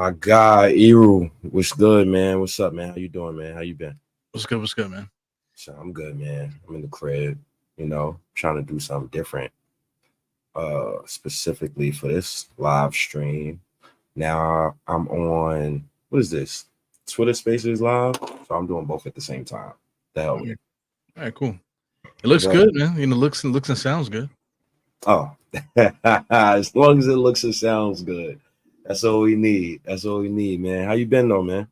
My guy, Eru, what's good, man? What's up, man? How you doing, man? How you been? What's good? What's good, man? So I'm good, man. I'm in the crib, trying to do something different. Specifically for this live stream. Now I'm on what is this? Twitter Spaces live. So I'm doing both at the same time. The hell with Mm. it. All right, cool. It looks But, good, man. Looks and sounds good. oh, as long as it looks and sounds good. That's all we need. That's all we need, man. How you been though, man?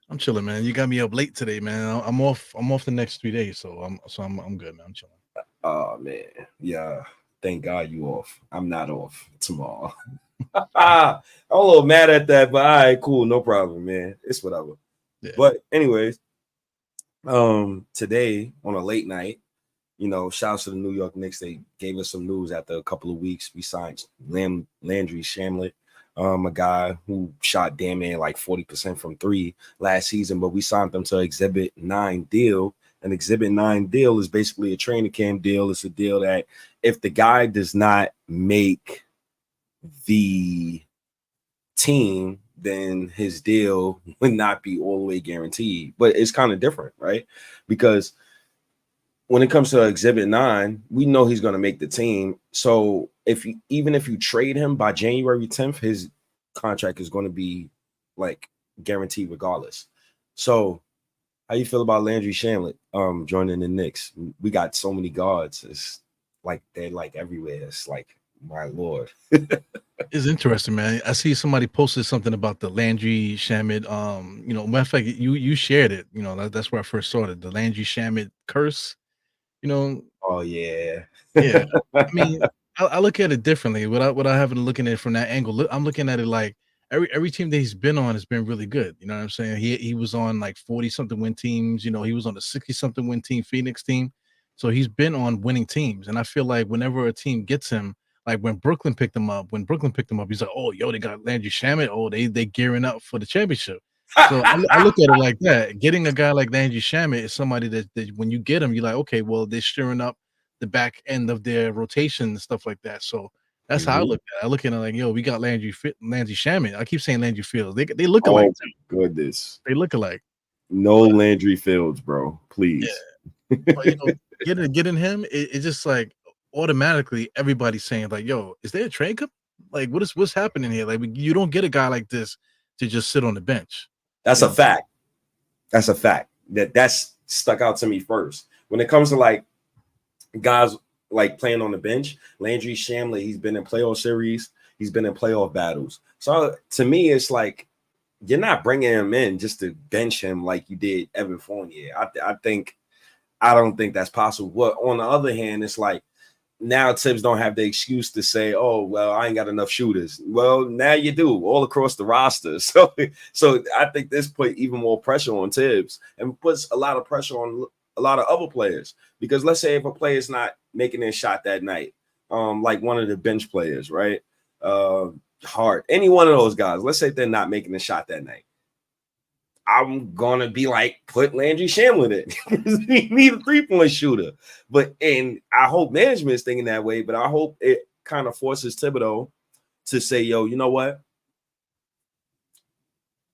I'm chilling, man. You got me up late today, man. I'm off. I'm off the next 3 days, so I'm good, man. I'm chilling. Oh man, yeah. Thank God you off. I'm not off tomorrow. I'm a little mad at that, but all right, cool, no problem, man. It's whatever. Yeah. But anyways, today on a late night, shouts to the New York Knicks. They gave us some news after a couple of weeks. We signed Landry Shamlet, a guy who shot damn near like 40% from three last season, but we signed him to Exhibit 9 deal. An Exhibit 9 deal is basically a training camp deal. It's a deal that if the guy does not make the team, then his deal would not be all the way guaranteed. But it's kind of different, right? Because when it comes to Exhibit 9, we know he's going to make the team. So even if you trade him by January 10th, his contract is going to be like guaranteed regardless. So how you feel about Landry Shamlet joining the Knicks? We got so many guards. It's like they're like everywhere. It's like, my Lord. It's interesting, man. I see somebody posted something about the Landry Shamit. Matter of fact, you shared it. That's where I first saw it. The Landry Shamit curse. Oh yeah. Yeah. I mean, I look at it differently. Without having to look at it from that angle, I'm looking at it like every team that he's been on has been really good. You know what I'm saying? He was on like 40-something win teams. He was on the 60-something win team, Phoenix team. So he's been on winning teams. And I feel like whenever a team gets him, like when Brooklyn picked him up, he's like, oh, yo, they got Landry Shamit. Oh, they gearing up for the championship. So I look at it like that. Getting a guy like Landry Shamit is somebody that when you get him, you're like, okay, well, they're stirring up the back end of their rotation and stuff like that. So that's how I look at it. I look at it like, yo, we got Landry Shamit. I keep saying Landry Fields. They look alike. Oh my goodness. They look alike. No Landry Fields, bro. Please. Yeah. But getting him, it's just like automatically everybody's saying like, yo, is there a trade cup? Like what's happening here? Like you don't get a guy like this to just sit on the bench. That's a fact. That's a fact. That's stuck out to me first. When it comes to like guys like playing on the bench, Landry Shamlet, he's been in playoff series, he's been in playoff battles. So to me, it's like you're not bringing him in just to bench him like you did Evan Fournier. I don't think that's possible. But on the other hand, it's like now Thibs don't have the excuse to say, oh, well, I ain't got enough shooters. Well, now you do all across the roster. So I think this put even more pressure on Thibs and puts a lot of pressure on a lot of other players. Because let's say if a player is not making their shot that night, like one of the bench players, right? Hart, any one of those guys, let's say they're not making a shot that night. I'm gonna be like, put Landry Shamlet in because we need a 3-point shooter. And I hope management is thinking that way, but I hope it kind of forces Thibodeau to say, yo, you know what?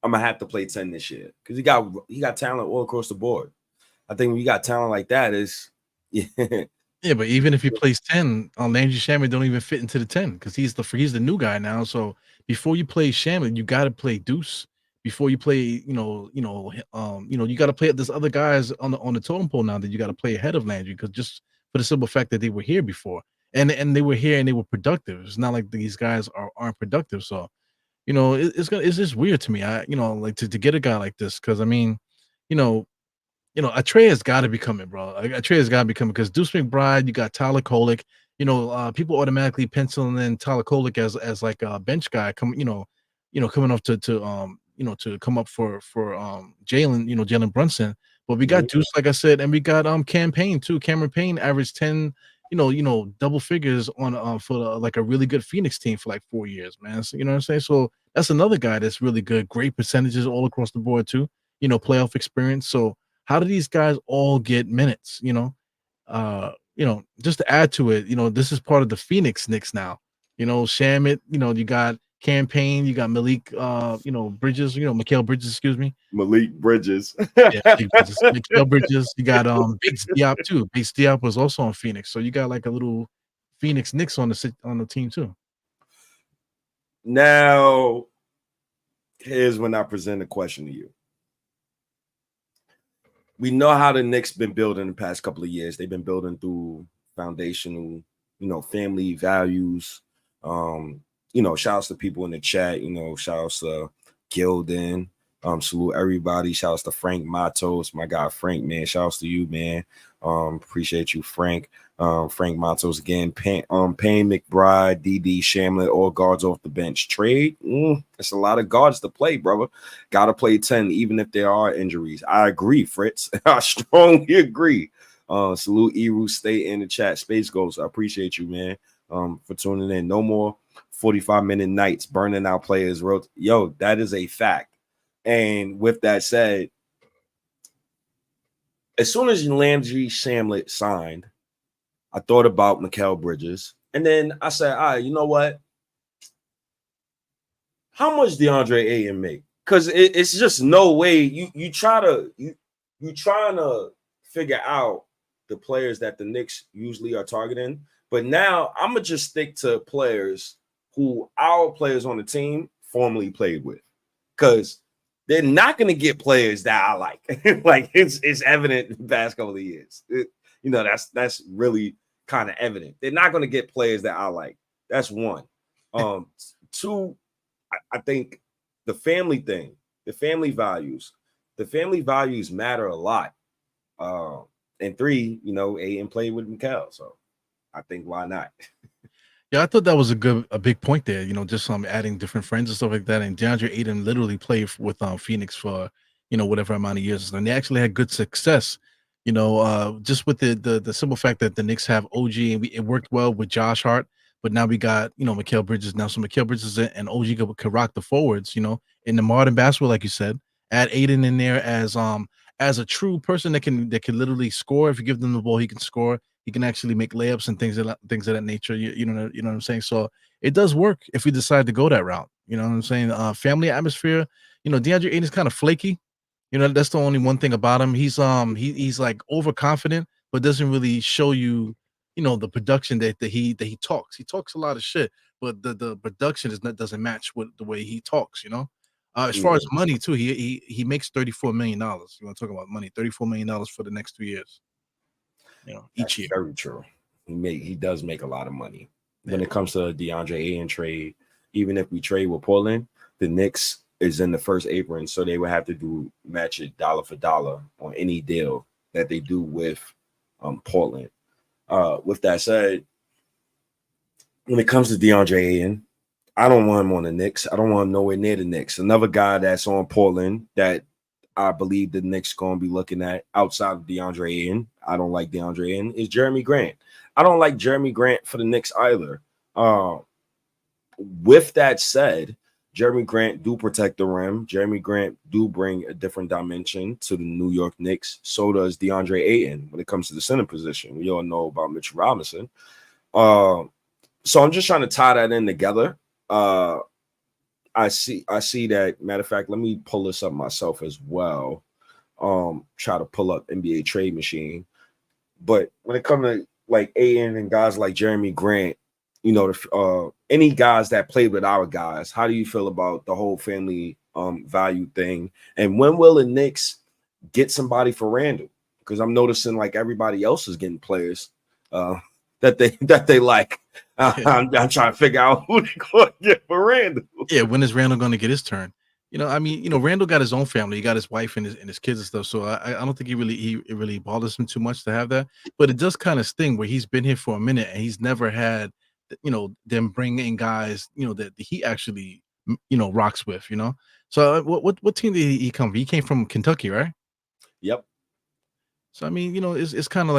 I'm gonna have to play 10 this year because he got talent all across the board. I think when you got talent like that, is yeah, but even if he plays 10, Landry Shamit don't even fit into the 10 because he's the new guy now. So before you play Shamit, you got to play Deuce. Before you play, you got to play this other guys on the totem pole now that you got to play ahead of Landry because just for the simple fact that they were here before and they were here and they were productive. It's not like these guys aren't productive. So, it's just weird to me. Like to get a guy like this because I mean, a trade has got to be coming, bro. A trade has got to be coming because Deuce McBride, you got Tyler Kolek. People automatically penciling in Tyler Kolek as like a bench guy coming off to come up for Jalen Brunson. But we got Deuce, like I said, and we got Campaign too. Cameron Payne averaged 10, double figures on for like a really good Phoenix team for like 4 years, man. So, you know what I'm saying? So that's another guy that's really good, great percentages all across the board too. Playoff experience. So how do these guys all get minutes? Just to add to it, this is part of the Phoenix Knicks now. Shamit, you got campaign. You got Malik, Bridges, Mikal Bridges, excuse me. Malik Bridges. Yeah, Malik Bridges. Mikal Bridges. You got Bates Diop too. Bates Diop was also on Phoenix. So you got like a little Phoenix Knicks on the team too. Now, here's when I present a question to you. We know how the Knicks been building the past couple of years. They've been building through foundational, family values. Shout outs to people in the chat, shout outs to Gilden. Salute everybody. Shout outs to Frank Matos, my guy Frank, man. Shout outs to you, man. Appreciate you, Frank. Frank Matos again. Payne McBride, DD Shamlet, all guards off the bench. Trade. It's a lot of guards to play, brother. Gotta play 10, even if there are injuries. I agree, Fritz. I strongly agree. Salute Eru State in the chat. Space Ghost. I appreciate you, man. For tuning in. No more 45-minute nights burning out players. Yo, that is a fact. And with that said, as soon as Landry Shamlet signed, I thought about Mikal Bridges. And then I said, all right, you know what? How much DeAndre Ayton make? Because it's just no way you trying to figure out the players that the Knicks usually are targeting. But now I'm gonna just stick to players who our players on the team formerly played with. Because they're not going to get players that I like. Like it's evident in the past couple of years. That's really kind of evident. They're not going to get players that I like. That's one. Two, I think the family thing, the family values matter a lot. And three, Aiden played with Mikal, so I think why not? Yeah, I thought that was a big point there. Just adding different friends and stuff like that. And DeAndre Ayton literally played with Phoenix for whatever amount of years, and they actually had good success. Just with the simple fact that the Knicks have OG and it worked well with Josh Hart, but now we got Mikal Bridges now. So Mikal Bridges and OG could rock the forwards. In the modern basketball, like you said, add Ayton in there as a true person that can literally score. If you give them the ball, he can score. He can actually make layups and things of that nature. You know what I'm saying? So it does work if we decide to go that route. You know what I'm saying? Family atmosphere. DeAndre Ayton is kind of flaky. That's the only one thing about him. He's he's like overconfident, but doesn't really show you, the production that he talks. He talks a lot of shit, but the production doesn't match with the way he talks. As far as money too, he makes $34 million. You want to talk about money? $34 million for the next 3 years. Each year. Very true. He does make a lot of money. When it comes to DeAndre Ayton trade, even if we trade with Portland, the Knicks is in the first apron, so they would have to match it dollar for dollar on any deal that they do with Portland. With that said, when it comes to DeAndre Ayton, I don't want him on the Knicks. I don't want him nowhere near the Knicks. Another guy that's on Portland that I believe the Knicks going to be looking at outside of DeAndre Ayton, I don't like DeAndre Ayton, is Jeremy Grant. I don't like Jeremy Grant for the Knicks either. With that said, Jeremy Grant do protect the rim. Jeremy Grant do bring a different dimension to the New York Knicks. So does DeAndre Ayton when it comes to the center position. We all know about Mitch Robinson. So I'm just trying to tie that in together. I see that. Matter of fact, let me pull this up myself as well. Try to pull up NBA Trade Machine. But when it comes to like Ayton and guys like Jeremy Grant, any guys that played with our guys, how do you feel about the whole family value thing? And when will the Knicks get somebody for Randle? Because I'm noticing like everybody else is getting players that they like. I'm trying to figure out who they're going to get for Randle. Yeah, when is Randle going to get his turn? Randle got his own family. He got his wife and his kids and stuff. So I don't think it really bothers him too much to have that. But it does kind of sting where he's been here for a minute and he's never had, them bring in guys, that he actually, rocks with. So what team did he come from? He came from Kentucky, right? Yep. So it's kind of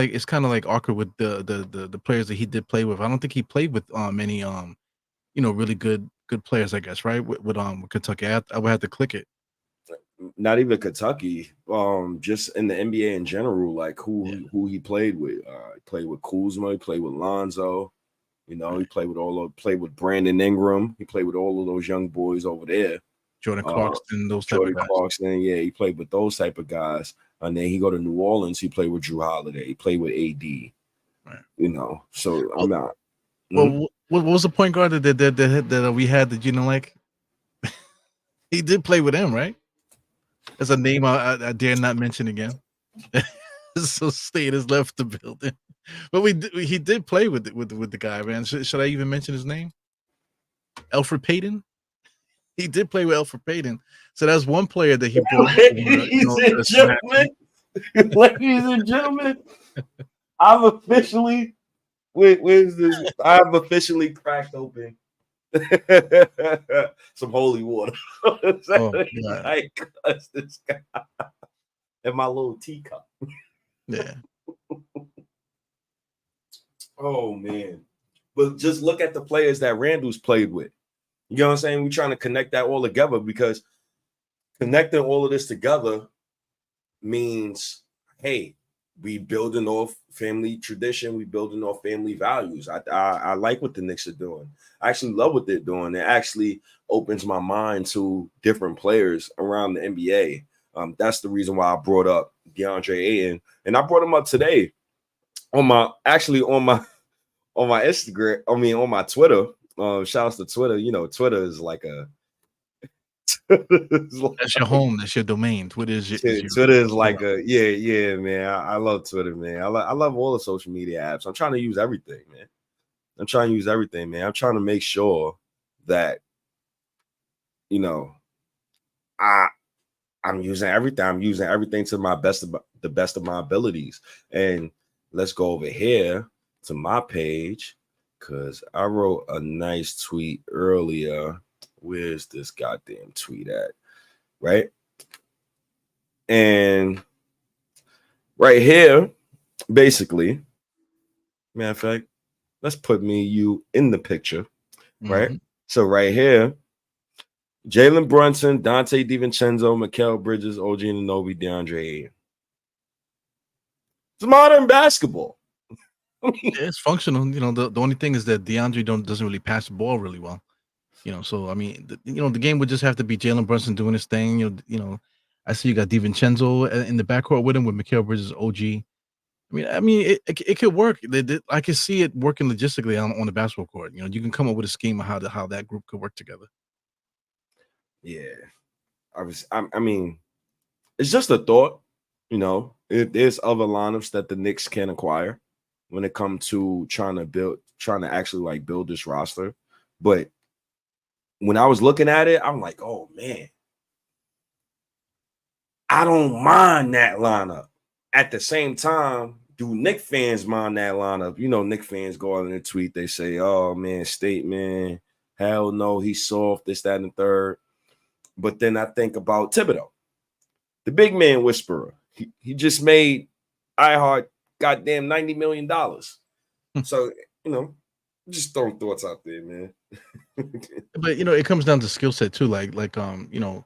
like awkward with the players that he did play with. I don't think he played with many really good players, I guess, right? With Kentucky. I would have to click it. Not even Kentucky. Just in the NBA in general, like who he played with. He played with Kuzma, he played with Lonzo. You know, he played with Brandon Ingram. He played with all of those young boys over there. Jordan Clarkson, those type Jordan of guys. Clarkson, yeah, he played with those type of guys. And then he go to New Orleans. He played with Drew Holiday. He played with AD. Right. You know, so I'm not. Well, what was the point guard that we had that you know like? He did play with him, right? That's a name I dare not mention again. So State has left the building, but he did play with the guy, man. Should I even mention his name? Elfrid Payton. He did play with Elfrid Payton, so that's one player that he brought. Ladies and gentlemen, I've officially I've officially cracked open some holy water. This guy and my little teacup. Yeah. Oh man. But just look at the players that Randle's played with. You know what I'm saying? We're trying to connect that all together because connecting all of this together means, hey, we building off family tradition. We building off family values. I like what the Knicks are doing. I actually love what they're doing. It actually opens my mind to different players around the NBA. That's the reason why I brought up DeAndre Ayton, and I brought him up today on my Instagram. I mean, on my Twitter. Shout out to Twitter. You know, Twitter is like a that's your home. That's your domain. Twitter is like a yeah, man. I love Twitter, man. I love all the social media apps. I'm trying to use everything, man. I'm trying to make sure that, you know, I'm using everything. I'm using everything to the best of my abilities. And let's go over here to my page because I wrote a nice tweet earlier. Where's this goddamn tweet at? Right? And right here, basically, matter of fact, let's put you in the picture, right? Mm-hmm. So right here, Jalen Brunson, Dante DiVincenzo, Mikal Bridges, OG Anunoby, DeAndre Ayton. It's modern basketball. Yeah, it's functional. You know, the only thing is that DeAndre doesn't really pass the ball really well. You know, so I mean, the game would just have to be Jalen Brunson doing his thing. You know, I see you got DiVincenzo in the backcourt with him with Mikal Bridges, OG. I mean, it could work. I can see it working logistically on the basketball court. You know, you can come up with a scheme of how that group could work together. Yeah, I mean, it's just a thought. You know, there's other lineups that the Knicks can acquire when it comes to trying to actually like build this roster. But when I was looking at it, I'm like, oh man, I don't mind that lineup. At the same time, do Knicks fans mind that lineup? You know, Knicks fans go out in a tweet, they say, oh man, State, man, hell no, he's soft, this, that, and the third. But then I think about Thibodeau, the big man whisperer. He just made iHeart goddamn $90 million. So, you know, just throwing thoughts out there, man. But, you know, it comes down to skill set too. Like, you know,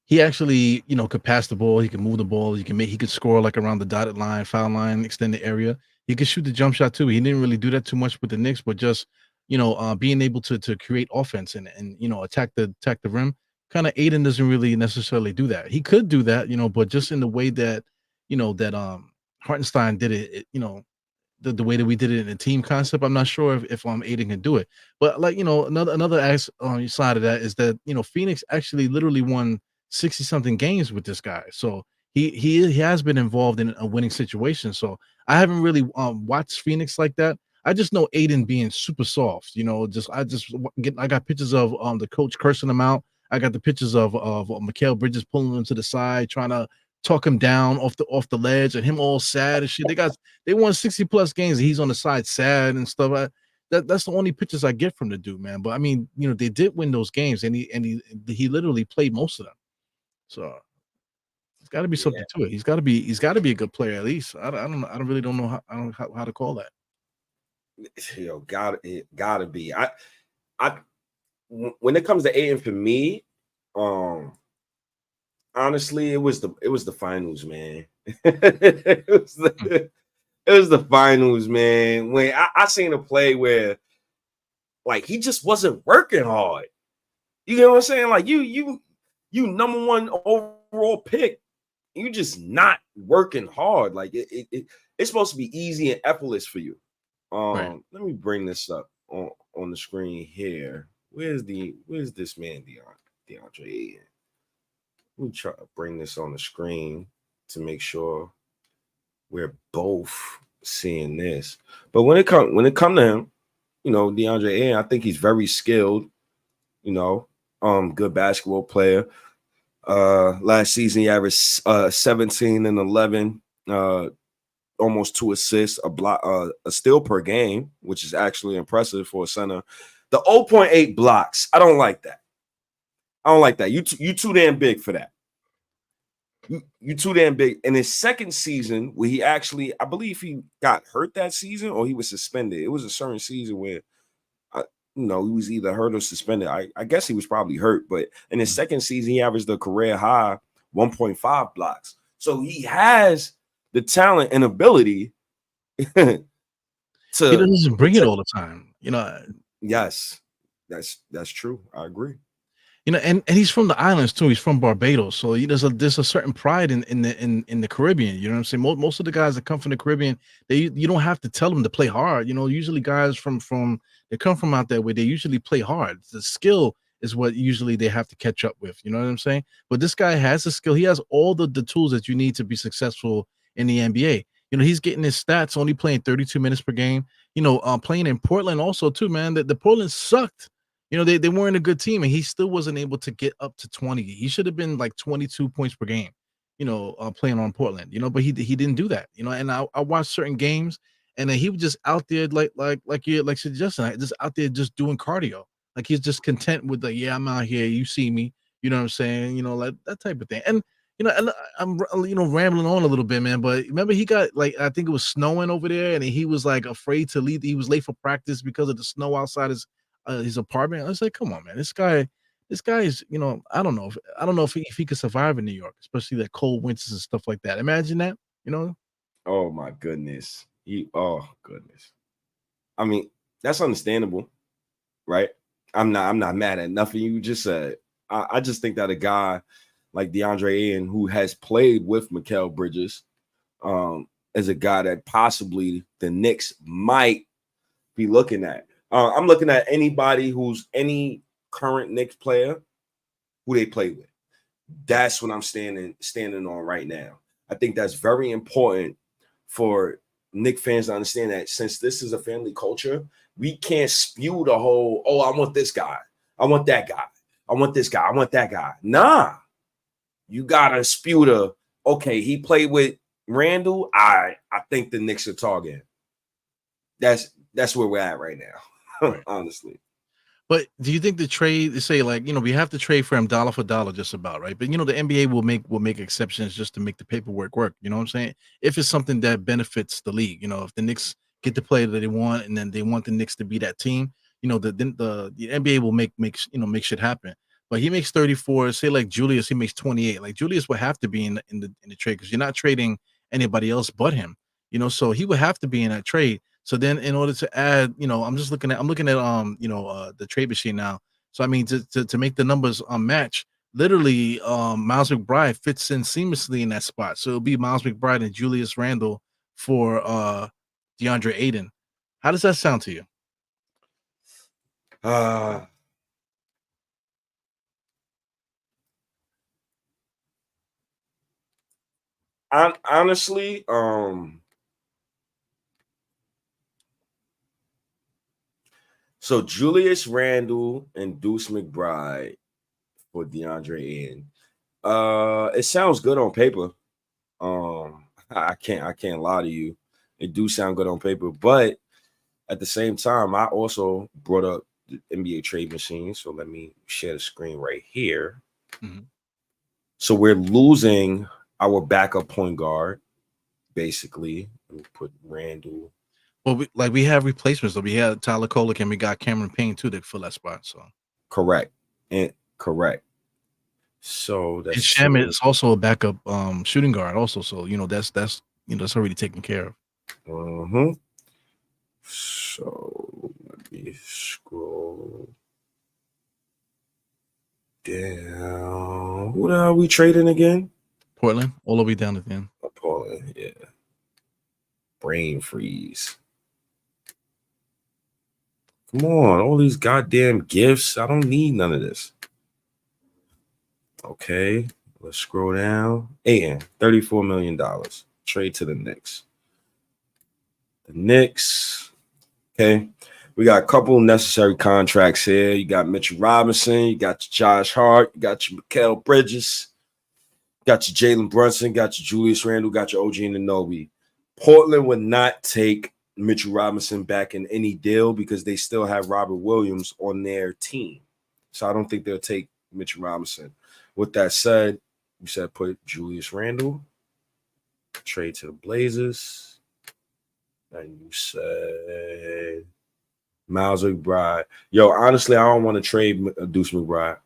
he actually, you know, could pass the ball. He can move the ball. He could score like around the dotted line, foul line, extended area. He could shoot the jump shot too. He didn't really do that too much with the Knicks, but just, you know, being able to create offense and you know, attack the rim. Kind of Ayton doesn't really necessarily do that. He could do that, you know, but just in the way that, you know, that Hartenstein did it, you know, the way that we did it in a team concept, I'm not sure if Ayton can do it. But like, you know, another side of that is that, you know, Phoenix actually literally won 60 something games with this guy. So he has been involved in a winning situation. So I haven't really watched Phoenix like that. I just know Ayton being super soft, you know, I got pictures of the coach cursing him out. I got the pictures of Mikal Bridges pulling him to the side, trying to talk him down off the ledge, and him all sad and shit. They won 60 plus games, and he's on the side sad and stuff. That's the only pictures I get from the dude, man. But I mean, you know, they did win those games, and he literally played most of them. So it's got to be something to it. He's got to be a good player at least. I really don't know how to call that. Yo, gotta be. When it comes to Ayton for me, honestly, it was the finals, man. it was the finals, man. When I seen a play where like he just wasn't working hard. You get what I'm saying? Like you number one overall pick, you just not working hard. Like it's supposed to be easy and effortless for you. Right. Let me bring this up on the screen here. Where's this man, DeAndre Ayton? Let me try to bring this on the screen to make sure we're both seeing this. But when it come to him, you know, DeAndre Ayton, I think he's very skilled, you know, good basketball player. Last season he averaged 17 and 11, almost 2 assists, a steal per game, which is actually impressive for a center. The 0.8 blocks, I don't like that. You too damn big for that. You too damn big. In his second season, where he actually, I believe he got hurt that season or he was suspended. It was a certain season where, he was either hurt or suspended. I guess he was probably hurt, but in his second season, he averaged a career high 1.5 blocks. So he has the talent and ability to. He doesn't bring it all the time, you know. Yes, that's true. I agree. You know, and he's from the islands too. He's from Barbados, so there's a certain pride in the Caribbean. You know what I'm saying? Most of the guys that come from the Caribbean, you don't have to tell them to play hard. You know, usually guys from they come from out there where they usually play hard. The skill is what usually they have to catch up with. You know what I'm saying? But this guy has the skill. He has all the tools that you need to be successful in the NBA. You know, he's getting his stats only playing 32 minutes per game. You know, playing in Portland also too, man. The Portland sucked. You know, they weren't a good team, and he still wasn't able to get up to 20. He should have been like 22 points per game, you know, playing on Portland, you know, but he didn't do that, you know. And I watched certain games, and then he was just out there like you suggesting, just out there just doing cardio. Like he's just content with yeah, I'm out here, you see me, you know what I'm saying, you know, like that type of thing. And you know, and I'm rambling on a little bit, man. But remember, he got I think it was snowing over there, and he was like afraid to leave. He was late for practice because of the snow outside his apartment. I was like, come on, man, this guy is, you know, I don't know if he could survive in New York, especially that cold winters and stuff like that. Imagine that, you know. Oh my goodness. Oh goodness. I mean, that's understandable, right? I'm not mad at nothing you just said. I just think that a guy like DeAndre Ayton, who has played with Mikal Bridges, is a guy that possibly the Knicks might be looking at. I'm looking at anybody who's any current Knicks player who they play with. That's what I'm standing on right now. I think that's very important for Knicks fans to understand that since this is a family culture, we can't spew the whole, oh, I want this guy. I want that guy. I want this guy. I want that guy. Nah. You gotta spew the, okay, he played with Randle. I think the Knicks are targeting. That's where we're at right now. Right. Honestly. But do you think the trade, they say, like, you know, we have to trade for him dollar for dollar, just about, right? But you know, the NBA will make exceptions just to make the paperwork work. You know what I'm saying? If it's something that benefits the league, you know, if the Knicks get the player that they want, and then they want the Knicks to be that team, you know, the NBA will make shit happen. But he makes 34. Say like Julius, he makes 28. Like Julius would have to be in the trade, because you're not trading anybody else but him. You know, so he would have to be in that trade. So then, in order to add, you know, I'm looking at the trade machine now. So I mean, to make the numbers match, literally, Miles McBride fits in seamlessly in that spot. So it'll be Miles McBride and Julius Randle for DeAndre Ayton. How does that sound to you? Honestly, so Julius Randle and Deuce McBride for DeAndre Ayton. It sounds good on paper. I can't lie to you. It do sound good on paper, but at the same time, I also brought up the NBA trade machine. So let me share the screen right here. Mm-hmm. So we're losing our backup point guard, basically. Let me put Randle. Well, we have replacements. So we had Tyler Kolek and we got Cameron Payne too to fill that spot. So correct. So that's Shamit is also a backup shooting guard also. So you know that's already taken care of. Mm-hmm. So let me me scroll down. Who the hell are we trading again? Portland, all the way down at the end. Portland, yeah. Brain freeze. Come on, all these goddamn gifts. I don't need none of this. Okay, let's scroll down. And $34 million. Trade to the Knicks. The Knicks. Okay. We got a couple necessary contracts here. You got Mitchell Robinson, you got your Josh Hart, you got your Mikal Bridges, got your Jalen Brunson, got your Julius Randle, got your OG Anunoby. Portland would not take Mitchell Robinson back in any deal because they still have Robert Williams on their team. So I don't think they'll take Mitchell Robinson. With that said, you said put Julius Randle, trade to the Blazers, and you said Miles McBride. Yo, honestly, I don't want to trade Deuce McBride.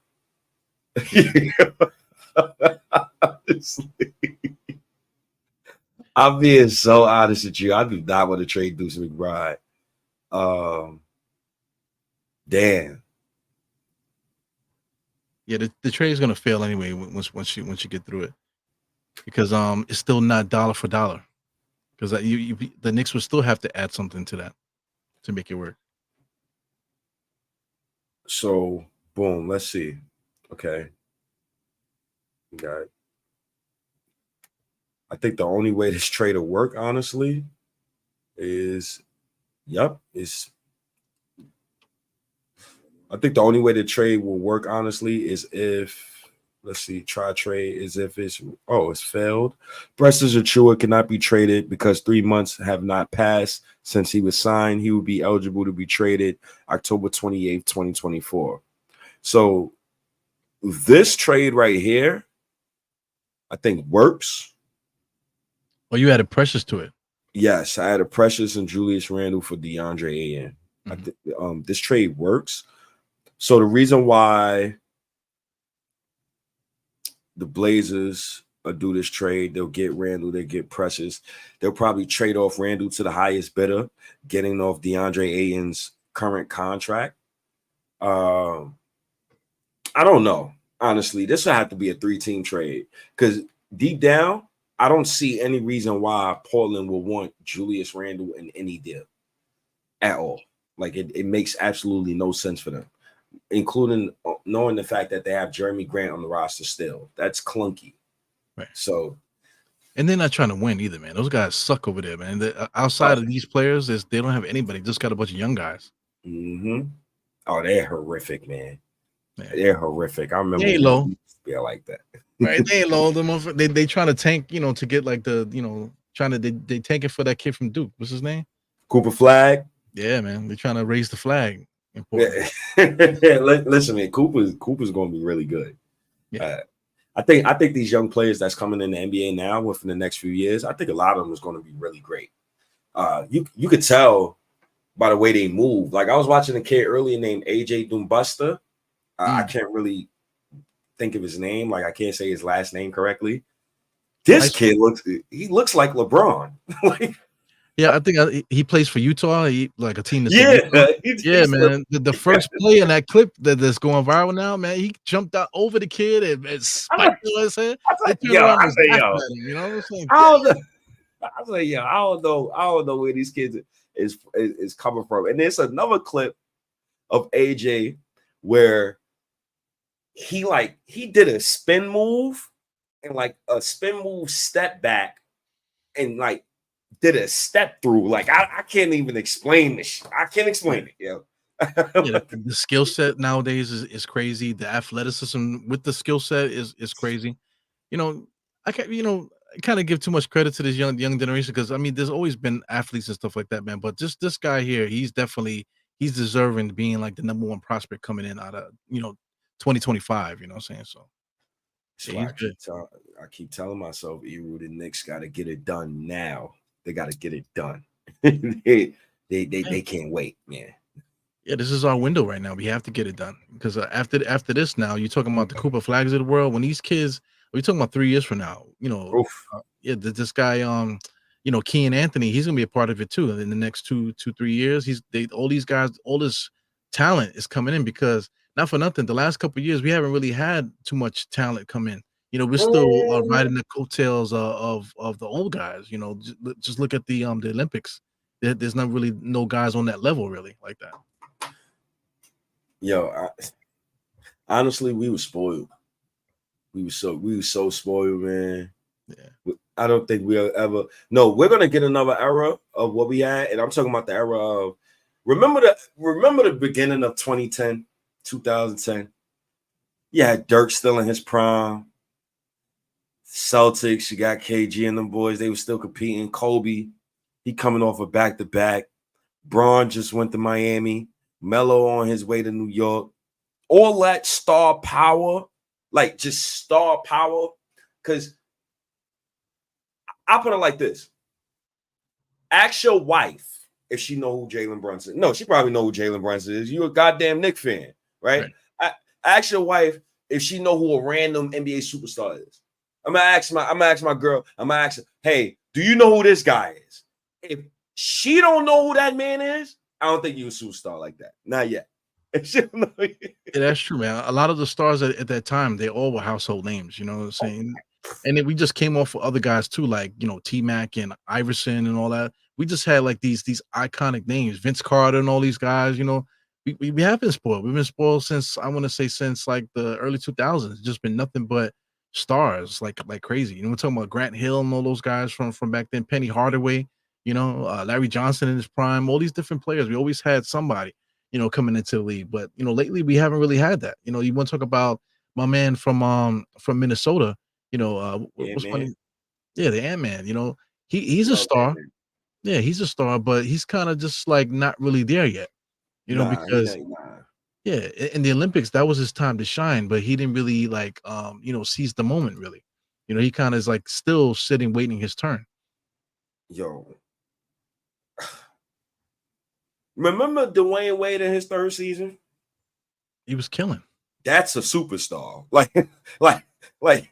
Honestly. I'm being so honest with you. I do not want to trade Deuce McBride. Damn. Yeah, the trade is gonna fail anyway once you get through it, because it's still not dollar for dollar, because the Knicks would still have to add something to that to make it work. So boom, let's see. Okay. We got. I think the only way this trade will work, honestly, is I think the only way the trade will work, honestly, is if, let's see, try trade is if it's failed. Preston Achua cannot be traded because 3 months have not passed since he was signed. He would be eligible to be traded October 28th, 2024. So this trade right here, I think works. Oh, you added Precious to it. Yes, I added Precious and Julius Randle for DeAndre Ayton. Mm-hmm. This trade works. So the reason why the Blazers do this trade, they'll get Randle, they get Precious. They'll probably trade off Randle to the highest bidder, getting off DeAndre Ayton's current contract. I don't know. Honestly, this would have to be a 3-team trade because deep down, I don't see any reason why Portland will want Julius Randle in any deal at all. Like it makes absolutely no sense for them, including knowing the fact that they have Jeremy Grant on the roster still. That's clunky. Right. So, and they're not trying to win either, man. Those guys suck over there, man. Outside of these players, they don't have anybody. Just got a bunch of young guys. Mm-hmm. Oh, they're horrific, man. Yeah. They're horrific. I remember they low. Yeah, like that. Right, they ain't low. They trying to tank, to get like they tank it for that kid from Duke. What's his name? Cooper Flag. Yeah, man. They're trying to raise the flag. Yeah. Listen, man. Cooper's going to be really good. Yeah. I think these young players that's coming in the NBA now within the next few years, I think a lot of them is going to be really great. You could tell by the way they move. Like I was watching a kid earlier named AJ Dumbuster. I can't really think of his name. Like I can't say his last name correctly. This kid looks like LeBron. Yeah, I think he plays for Utah. Like a team that's yeah, man. The first play in that clip that's going viral now, man, he jumped out over the kid and spiked his head. I don't know where these kids is coming from. And there's another clip of AJ where he did a spin move and like a spin move step back and like did a step through. Like I can't even explain this. I can't explain it, yo. The skill set nowadays is crazy. The athleticism with the skill set is crazy. I can't kind of give too much credit to this young generation because I mean there's always been athletes and stuff like that, man. But just this guy here, he's deserving of being like the number one prospect coming in out of 2025. You know what I'm saying? So I keep telling myself, Eru, the Knicks got to get it done now. They got to get it done. they can't wait, man. Yeah, this is our window right now. We have to get it done because after this, now you're talking about the Cooper Flags of the world. When these kids, we're talking about 3 years from now. This guy, Kean Anthony, he's gonna be a part of it too. In the next 3 years, all these guys, all this talent is coming in because not for nothing. The last couple of years, we haven't really had too much talent come in. We're still riding the coattails of the old guys. Just look at the Olympics. There's not really no guys on that level really like that. Yo, honestly, we were spoiled. We were so spoiled, man. Yeah. I don't think we'll ever. No, we're gonna get another era of what we had, and I'm talking about the era of. Remember the beginning of 2010, 2010. Yeah, Dirk still in his prime. Celtics, you got KG and them boys. They were still competing. Kobe, he coming off a back-to-back. Braun just went to Miami. Melo on his way to New York. All that star power, like just star power, because I'll put it like this. Ask your wife if she know who Jalen Brunson is. No, she probably know who Jalen Brunson is. You a goddamn Knicks fan, right? Ask your wife if she know who a random NBA superstar is. I'm gonna ask my girl, I'm gonna ask her, hey, do you know who this guy is? If she don't know who that man is, I don't think you're a superstar like that. Not yet. Yeah, that's true, man. A lot of the stars at that time, they all were household names, you know what I'm saying? And then we just came off with other guys too, like T-Mac and Iverson and all that. We just had like these iconic names, Vince Carter and all these guys. We have been spoiled. We've been spoiled since since like the early 2000s. It's just been nothing but stars like crazy. We're talking about Grant Hill and all those guys from back then. Penny Hardaway, Larry Johnson in his prime. All these different players. We always had somebody coming into the league. But lately we haven't really had that. You want to talk about my man from Minnesota. What's funny? Yeah, the Ant-Man. He's a star. Yeah, he's a star, but he's kind of just like not really there yet. Because yeah, in the Olympics that was his time to shine, but he didn't really like seize the moment really. He kind of is like still sitting waiting his turn. Yo. Remember Dwayne Wade in his third season? He was killing. That's a superstar. Like,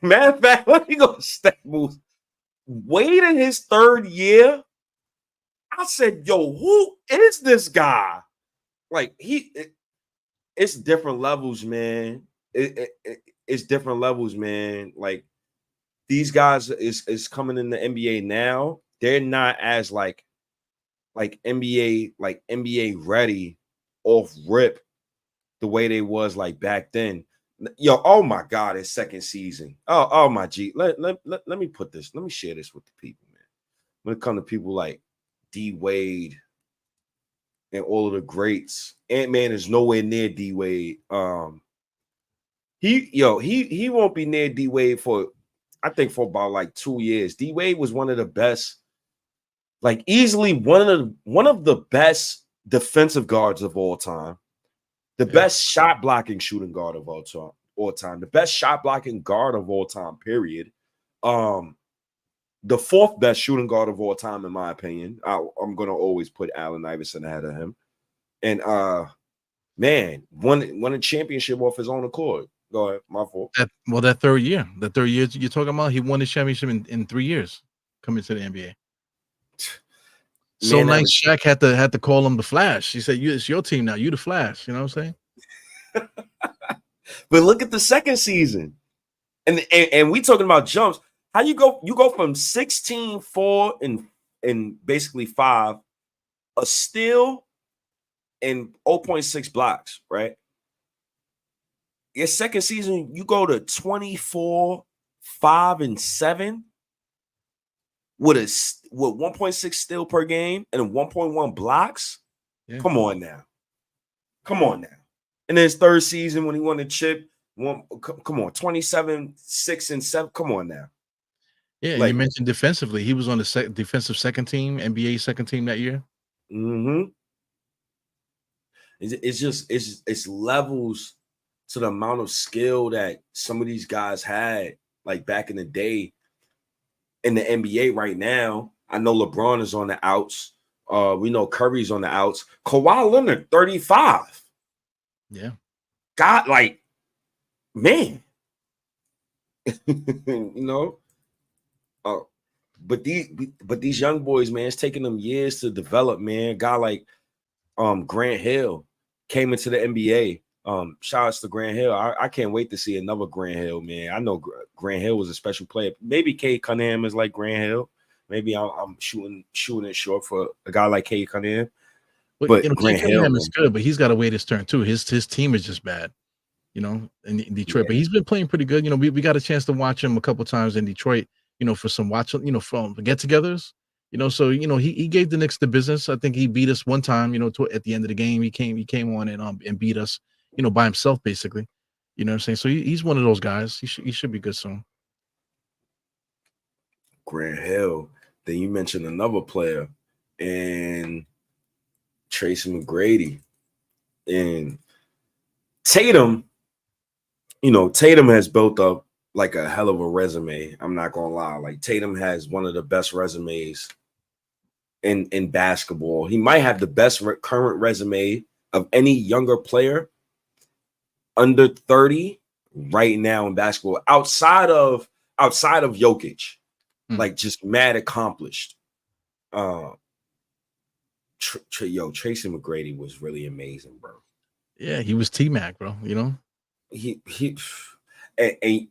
matter of fact, let me go step moves. Wade in his third year, I said, yo, who is this guy? Like, it's different levels, man. It's different levels, man. Like, these guys is coming in the NBA now. They're not as like NBA ready off rip the way they was like back then. Yo, oh my God, it's second season. Oh my G. Let me put this, let me share this with the people, man. When it comes to people like D Wade and all of the greats, Ant-Man is nowhere near D Wade. He won't be near D Wade for I think for about like 2 years. D Wade was one of the best, like easily one of the best defensive guards of all time. The best shot blocking shooting guard of all time. The best shot blocking guard of all time, period. The fourth best shooting guard of all time, in my opinion. I'm gonna always put Allen Iverson ahead of him. And man, won a championship off his own accord. Go ahead, my fault. That third year you're talking about, he won the championship in 3 years coming to the NBA. So nice. Shaq had to call him the Flash. He said, it's your team now. You the Flash. You know what I'm saying? But look at the second season. And we talking about jumps. How you go from 16, 4, and basically 5, a steal, and 0.6 blocks, right? Your second season, you go to 24, 5, and 7. With 1.6 steal per game and 1.1 blocks. Yeah. Come on now. And then his third season when he won the chip, come on, 27, 6, and 7. Come on now. Yeah, you mentioned defensively. He was on the defensive second team, NBA second team that year. Mm-hmm. It's levels to the amount of skill that some of these guys had, like back in the day. In the NBA right now, I know LeBron is on the outs. We know Curry's on the outs. Kawhi Leonard, 35. Yeah. God, like, man. but these young boys, man, it's taking them years to develop, man. A guy like Grant Hill came into the NBA. Shout outs to Grant Hill. I can't wait to see another Grant Hill, man. I know Grant Hill was a special player. Maybe Cade Cunningham is like Grant Hill. Maybe I'm shooting it short for a guy like Cade Cunningham. But Cade Grant Hill, Cunningham is good, but he's got to wait his turn too. His team is just bad, in Detroit. yeah. But he's been playing pretty good. We got a chance to watch him a couple times in Detroit. For some from get-togethers. So he gave the Knicks the business. I think he beat us one time. At the end of the game, he came on and beat us. By himself basically. You know what I'm saying? So he's one of those guys. He should be good soon. Grant Hill. Then you mentioned another player, and Tracy McGrady, and Tatum. Tatum has built up like a hell of a resume. I'm not gonna lie. Like Tatum has one of the best resumes in basketball. He might have the best current resume of any younger player under 30 right now in basketball, outside of Jokic. Like just mad accomplished. Tracy McGrady was really amazing, bro. Yeah, he was T-Mac, bro. He and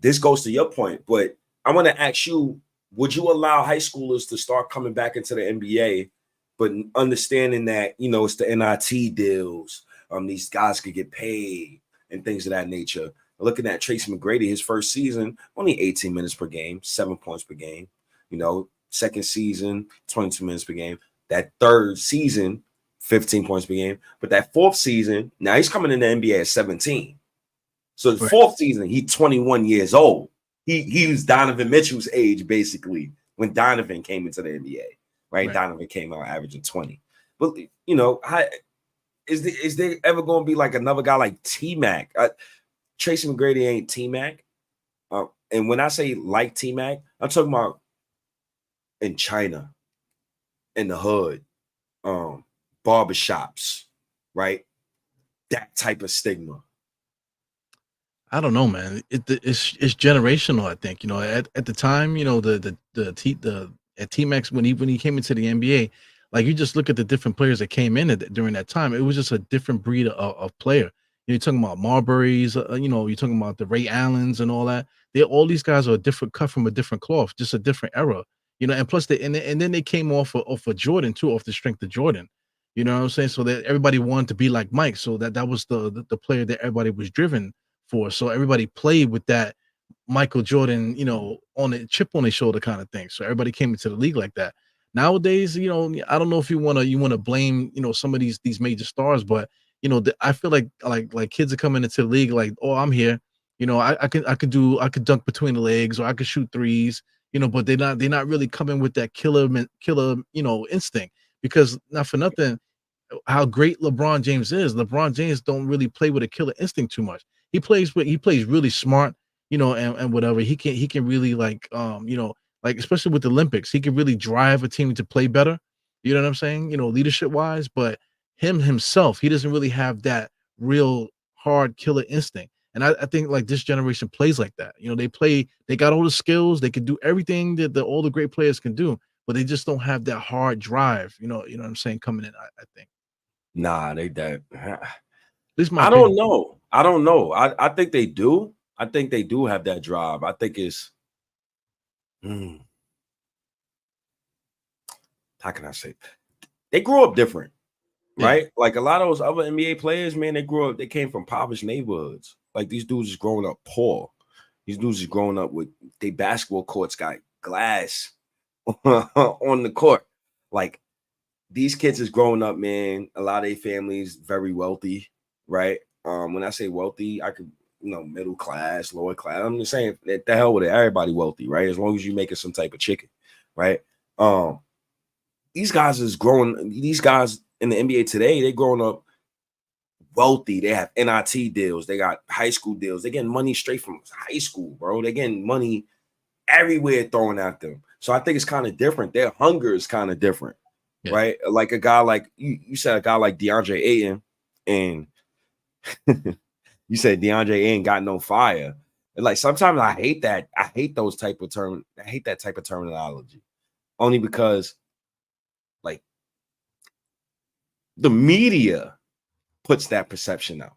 this goes to your point, but I want to ask you: would you allow high schoolers to start coming back into the NBA, but understanding that it's the NIT deals? These guys could get paid and things of that nature. Looking at Tracy McGrady, his first season, only 18 minutes per game, 7 points per game. Second season, 22 minutes per game. That third season, 15 points per game. But that fourth season, now he's coming in the NBA at 17. So the fourth season, he's 21 years old. He was Donovan Mitchell's age, basically, when Donovan came into the NBA, right? Donovan came out averaging 20. But, is there ever going to be like another guy like T-Mac? Tracy McGrady ain't T-Mac. And when I say like T-Mac, I'm talking about in China, in the hood, barbershops, right? That type of stigma. I don't know, man. It's generational. I think at the time, at T-Max when he came into the NBA, like you just look at the different players that came in during that time. It was just a different breed of player. You're talking about Marburys, you're talking about the Ray Allens and all that. All these guys are cut from a different cloth, just a different era. And plus and then they came off of Jordan too, off the strength of Jordan. You know what I'm saying? So that everybody wanted to be like Mike. So that was the player that everybody was driven for. So everybody played with that Michael Jordan, on a chip on his shoulder kind of thing. So everybody came into the league like that. Nowadays, I don't know if you want to blame, some of these major stars, but I feel like kids are coming into the league like, oh, I'm here. I could dunk between the legs, or I could shoot threes, but they're not really coming with that killer, instinct, because not for nothing, how great LeBron James is. LeBron James don't really play with a killer instinct too much. He plays really smart, and whatever. He can really like especially with the Olympics, he can really drive a team to play better. You know what I'm saying? Leadership wise, but himself, he doesn't really have that real hard killer instinct. And I think like this generation plays like that. They got all the skills, they can do everything that all the great players can do, but they just don't have that hard drive. You know what I'm saying, coming in, I think. Nah, they don't. I don't know. I think they do. I think they do have that drive. I think it's how can I say? They grew up different, right? Yeah. Like a lot of those other NBA players, man, they came from impoverished neighborhoods. Like these dudes is growing up poor. These dudes is growing up with they basketball courts got glass on the court. Like these kids is growing up, man. A lot of their families very wealthy, right? When I say wealthy, I could, middle class, lower class. I'm just saying that the hell with it. Everybody wealthy, right? As long as you're making some type of chicken, right? These guys in the NBA today, they're growing up wealthy. They have NIT deals. They got high school deals. They're getting money straight from high school, bro. They're getting money everywhere thrown at them. So I think it's kind of different. Their hunger is kind of different, right? Like a guy like you said, a guy like DeAndre Ayton, and you said DeAndre Ayton got no fire. Like sometimes I hate that. I hate those type of term. I hate that type of terminology, only because like the media puts that perception out.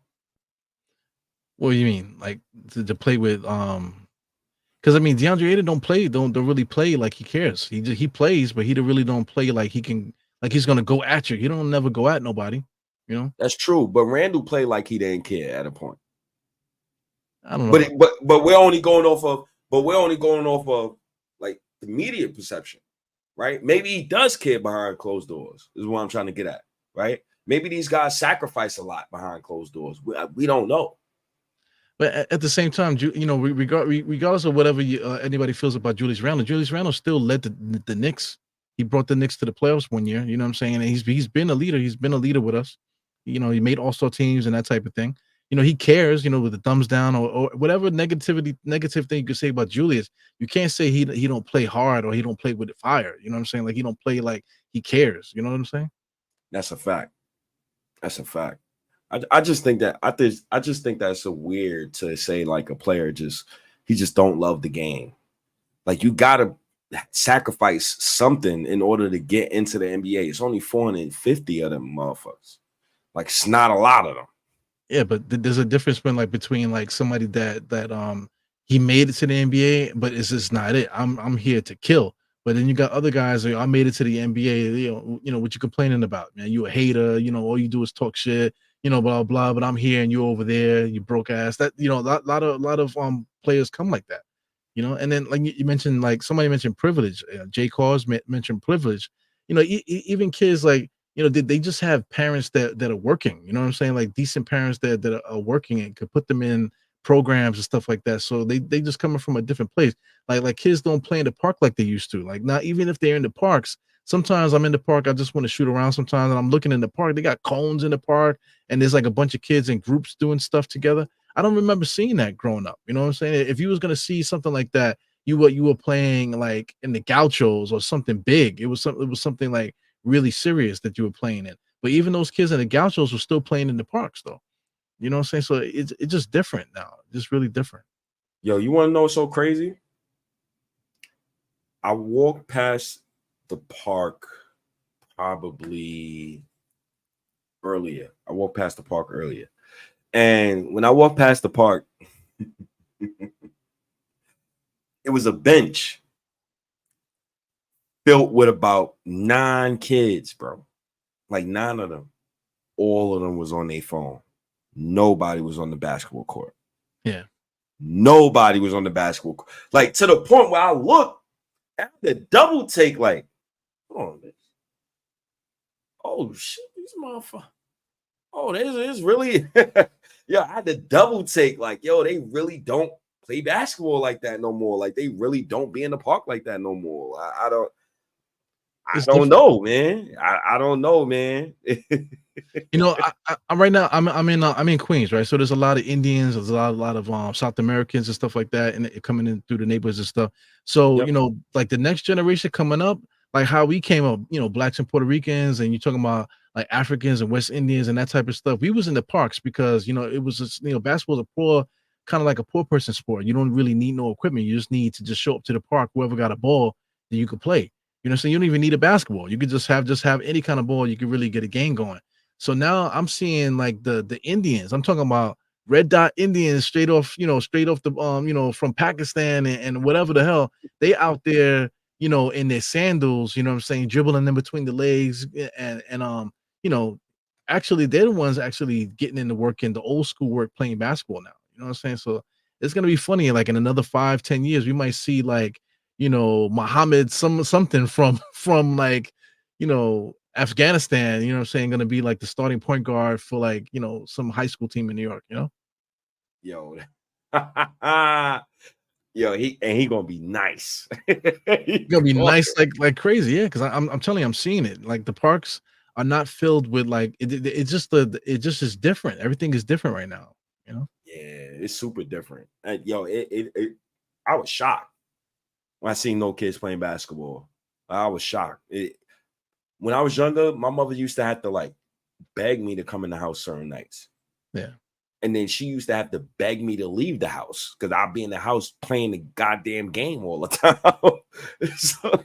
What do you mean? Like to play with because I mean DeAndre Ayton don't really play like he cares. He plays, but he really don't play like he can like he's gonna go at you. He don't never go at nobody, you know. That's true, but Randall played like he didn't care at a point. I don't know. But we're only going off of like the media perception, right? Maybe he does care behind closed doors. Is what I'm trying to get at, right? Maybe these guys sacrifice a lot behind closed doors. We don't know. But at the same time, you know, regardless of whatever anybody feels about Julius Randle still led the Knicks. He brought the Knicks to the playoffs one year. You know what I'm saying? And he's been a leader. He's been a leader with us. You know, he made all-star teams and that type of thing. You know, he cares. You know, with the thumbs down or whatever negative thing you could say about Julius. You can't say he don't play hard or he don't play with fire. You know what I'm saying? Like he don't play like he cares. You know what I'm saying? That's a fact. That's a fact. I just think that I just think that's so weird to say like a player he just don't love the game. Like you gotta sacrifice something in order to get into the NBA. It's only 450 of them motherfuckers. Like it's not a lot of them. Yeah, but there's a difference between like somebody that he made it to the NBA, but it's just not it. I'm here to kill. But then you got other guys like I made it to the NBA. You know what you complaining about, man? You a hater. You know all you do is talk shit. You know blah blah. But I'm here and you over there. You broke ass. That you know a lot of players come like that. You know, and then like you mentioned, like somebody mentioned privilege. Jay Cause mentioned privilege. You know, even kids like you know, they just have parents that are working, you know what I'm saying? Like decent parents that are working and could put them in programs and stuff like that. So they just coming from a different place. Like kids don't play in the park like they used to. Like not even if they're in the parks. Sometimes I'm in the park, I just want to shoot around sometimes and I'm looking in the park. They got cones in the park and there's like a bunch of kids in groups doing stuff together. I don't remember seeing that growing up. You know what I'm saying? If you was gonna see something like that, you were playing like in the gauchos or something big. It was something like really serious that you were playing in. But even those kids in the gauchos were still playing in the parks though. You know what I'm saying? So it's just different now. Just really different. Yo, you want to know what's so crazy? I walked past the park probably earlier. I walked past the park earlier. And when I walked past the park, it was a bench filled with about 9 kids, bro. Like 9 of them. All of them was on their phone. Nobody was on the basketball court. Yeah. Nobody was on the basketball court. Like to the point where I looked at the double take, like, hold on, bitch. Oh shit, these motherfuckers. Oh, this really yeah, I had to double take, like, yo, they really don't play basketball like that no more. Like they really don't be in the park like that no more. I don't know, man. I don't know, man. You know, I right now I'm in Queens, right? So there's a lot of Indians, there's a lot of South Americans and stuff like that, and coming in through the neighborhoods and stuff. So Yep. you know, like the next generation coming up, like how we came up, you know, blacks and Puerto Ricans, and you're talking about like Africans and West Indians and that type of stuff. We was in the parks because you know it was just, you know, basketball is a poor kind of like a poor person sport. You don't really need no equipment. You just need to just show up to the park. Whoever got a ball, then you could play. You know, so you don't even need a basketball. You could just have any kind of ball. You could really get a game going. So now I'm seeing like the Indians. I'm talking about red dot Indians straight off the you know, from Pakistan and whatever the hell. They out there, you know, in their sandals, you know what I'm saying, dribbling in between the legs and you know, actually they're the ones actually getting into work in the old school work playing basketball now. You know what I'm saying? So it's gonna be funny. Like in another 5-10 years, we might see like, you know, Muhammad something from like, you know, Afghanistan, you know what I'm saying, gonna be like the starting point guard for like, you know, some high school team in New York, you know? Yo. Yo, he gonna be nice. It's gonna be nice like crazy, yeah, because I'm telling you, I'm seeing it. Like the parks are not filled with like it's just it just is different. Everything is different right now, you know? Yeah, it's super different. And yo, I was shocked when I seen no kids playing basketball. I was shocked. When I was younger, my mother used to have to like beg me to come in the house certain nights. Yeah. And then she used to have to beg me to leave the house because I'd be in the house playing the goddamn game all the time. So,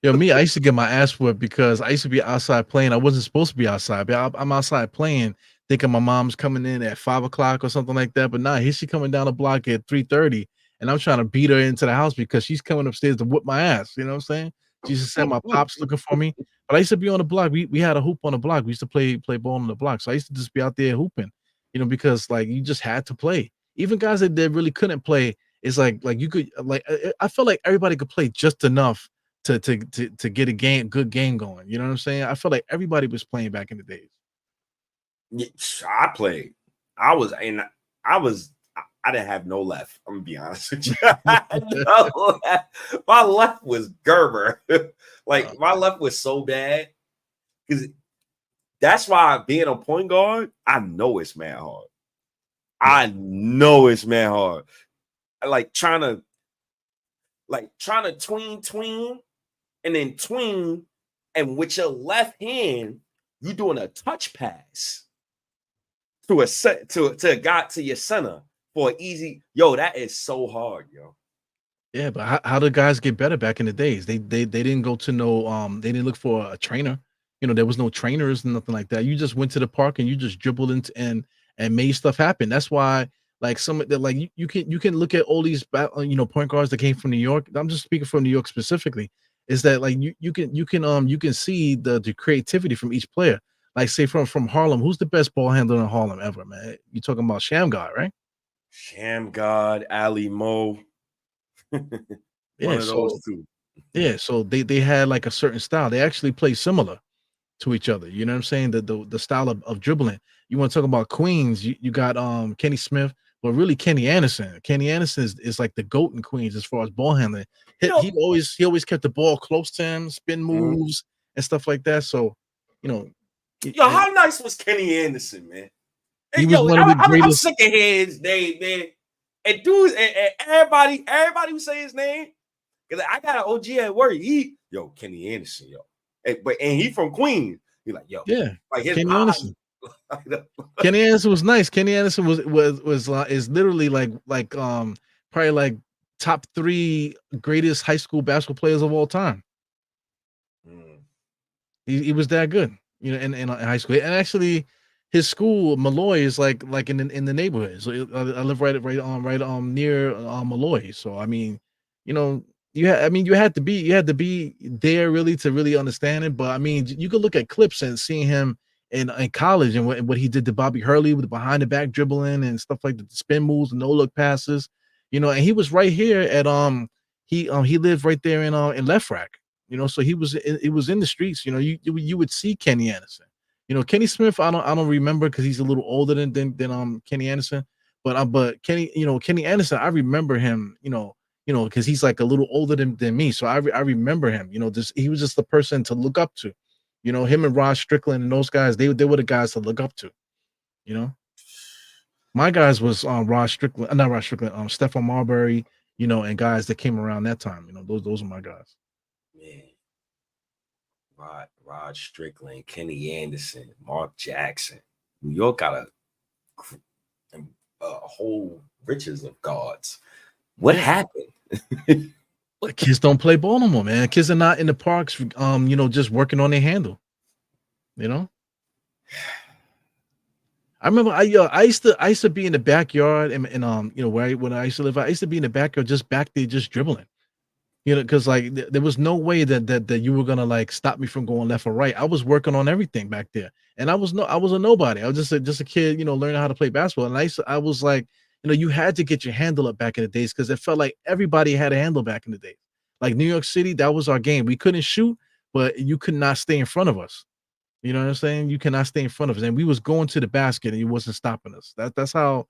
Yo, me, I used to get my ass whipped because I used to be outside playing. I wasn't supposed to be outside, but I'm outside playing, thinking my mom's coming in at 5 o'clock or something like that. But nah, here she coming down the block at 3:30, and I'm trying to beat her into the house because she's coming upstairs to whip my ass. You know what I'm saying? She used to send my pops looking for me. But I used to be on the block. We had a hoop on the block. We used to play ball on the block. So I used to just be out there hooping, because like you just had to play. Even guys that really couldn't play, it's like you could like I felt like everybody could play just enough to get a good game going. You know what I'm saying? I feel like everybody was playing back in the days. yeah, I played. I was, and I was, I didn't have no left. I'm gonna be honest with you. No left. My left was Gerber. Like my left was so bad because that's why being a point guard, I know it's man hard. I know it's man hard. Like trying to tween, and then tween, and with your left hand, you doing a touch pass to a guy to your center for an easy. Yo, that is so hard, yo. Yeah, but how did guys get better back in the days? They didn't go to they didn't look for a trainer. There was no trainers and nothing like that. You just went to the park and you just dribbled into and made stuff happen. That's why like some of the like you can look at all these point guards that came from New York. I'm just speaking from New York specifically. Is that like you can see the creativity from each player. Like say from Harlem, who's the best ball handler in Harlem ever, man? You talking about Sham God, right? Sham God, Ali Mo. One Yeah, of those two. yeah, so they had like a certain style. They actually play similar to each other. You know what I'm saying? The style of dribbling. You want to talk about Queens, you got Kenny Smith, but really Kenny Anderson. Kenny Anderson is like the GOAT in Queens as far as ball handling. He always kept the ball close to him, spin moves and stuff like that. So, you know, yo, how nice was Kenny Anderson, man? he And was yo, one of the I'm greatest. sick of his name, man. And dudes, and everybody who say his name, because I got an OG at work. Kenny Anderson, yo. And he from Queens. He like, yo, Yeah, like his Kenny eyes. Anderson. Kenny Anderson was nice. Kenny Anderson is literally like probably like top 3 greatest high school basketball players of all time. He was that good, in high school. And actually, his school Malloy is like in the neighborhood. So I live right near Malloy. So I mean, you had to be there really to really understand it. But I mean, you could look at clips and seeing him in college and what he did to Bobby Hurley with the behind the back dribbling and stuff like the spin moves, and no look passes. And he was right here at he lived right there in Left Rack. So it was in the streets. You would see Kenny Anderson. Kenny Smith, I don't remember because he's a little older than Kenny Anderson. But Kenny Anderson, I remember him, because he's like a little older than me. So I remember him, he was just the person to look up to. Him and Rod Strickland and those guys, they were the guys to look up to. My guys was Rod Strickland, not Rod Strickland, Stephon Marbury, and guys that came around that time. Those are my guys. Man. Rod Strickland, Kenny Anderson, Mark Jackson. New York got a whole riches of guards. What happened? Kids don't play ball no more, man. Kids are not in the parks, just working on their handle. I remember I used to be in the backyard and when I used to live, I used to be in the backyard just back there just dribbling. Because like there was no way that you were gonna like stop me from going left or right. I was working on everything back there, and I was a nobody. I was just a kid, learning how to play basketball. And I was like, you had to get your handle up back in the days because it felt like everybody had a handle back in the days. Like New York City, that was our game. We couldn't shoot, but you could not stay in front of us. You know what I'm saying? You cannot stay in front of us, and we was going to the basket, and you wasn't stopping us. That's how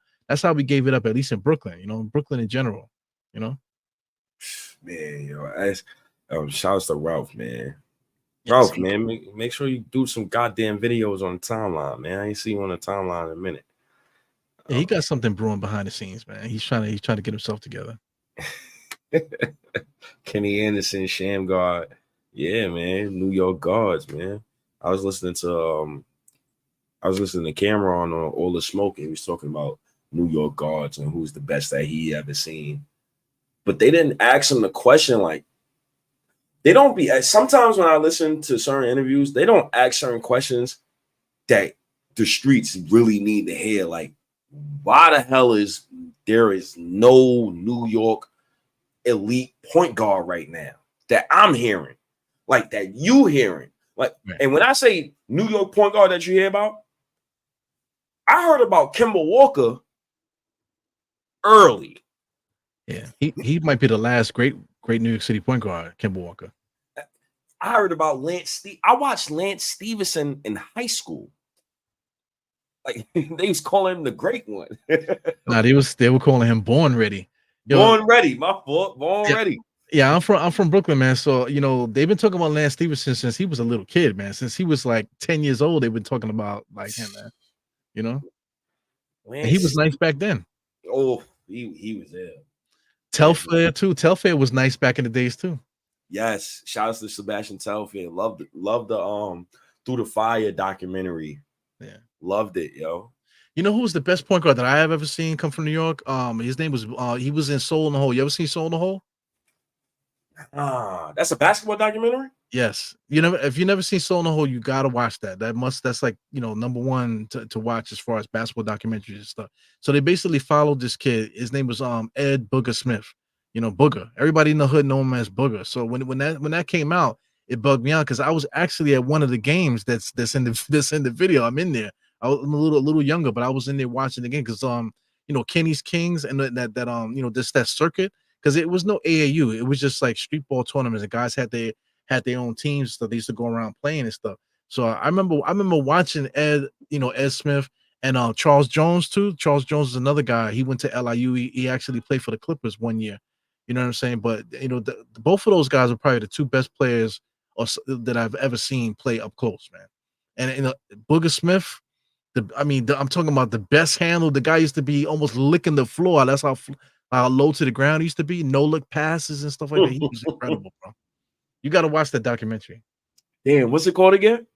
we gave it up, at least in Brooklyn. Brooklyn in general. Man, shouts to Ralph, man. Yes. Ralph, man, make sure you do some goddamn videos on the timeline, man. I ain't see you on the timeline in a minute. Yeah, he got something brewing behind the scenes, man. He's trying to get himself together. Kenny Anderson, Sham God. Yeah, man. New York guards, man. I was listening to I was listening to Cameron on All the Smoke, and he was talking about New York guards and who's the best that he ever seen. But they didn't ask him the question like they don't be. Sometimes when I listen to certain interviews, they don't ask certain questions that the streets really need to hear. Like, why the hell is there is no New York elite point guard right now that I'm hearing, like that you hearing? Like, and when I say New York point guard that you hear about, I heard about Kemba Walker early. Yeah, he might be the last great New York City point guard, Kemba Walker. I heard about I watched Lance Stevenson in high school. Like they was calling him the great one. Nah, they were calling him Born Ready. Born Ready, my fault. Born yeah, Ready. Yeah, I'm from Brooklyn, man. So they've been talking about Lance Stevenson since he was a little kid, man. Since he was like 10 years old, they've been talking about like him, man. And he was nice back then. Oh, he was there. Telfair too. Telfair was nice back in the days too. Yes, shout out to Sebastian Telfair. Loved the Through the Fire documentary. Yeah, loved it, yo. You know who was the best point guard that I have ever seen come from New York? His name was he was in Soul in the Hole. You ever seen Soul in the Hole? That's a basketball documentary? Yes. If you never seen Soul in the Hole, you gotta watch that. That's like number one to watch as far as basketball documentaries and stuff. So they basically followed this kid. His name was Ed Booger Smith. Booger. Everybody in the hood know him as Booger. So when that came out, it bugged me out because I was actually at one of the games that's in the video. I'm in there. I'm a little younger, but I was in there watching the game because Kenny's Kings and that circuit, because it was no AAU. It was just like street ball tournaments, and guys had their own teams, so they used to go around playing and stuff. So I remember watching Ed Smith and Charles Jones too. Charles Jones is another guy. He went to LIU. He actually played for the Clippers one year. You know what I'm saying? But both of those guys are probably the two best players that I've ever seen play up close, man. And Booger Smith, I'm talking about the best handle. The guy used to be almost licking the floor. That's how low to the ground he used to be. No look passes and stuff like that. He was incredible, bro. You got to watch that documentary. Damn, what's it called again?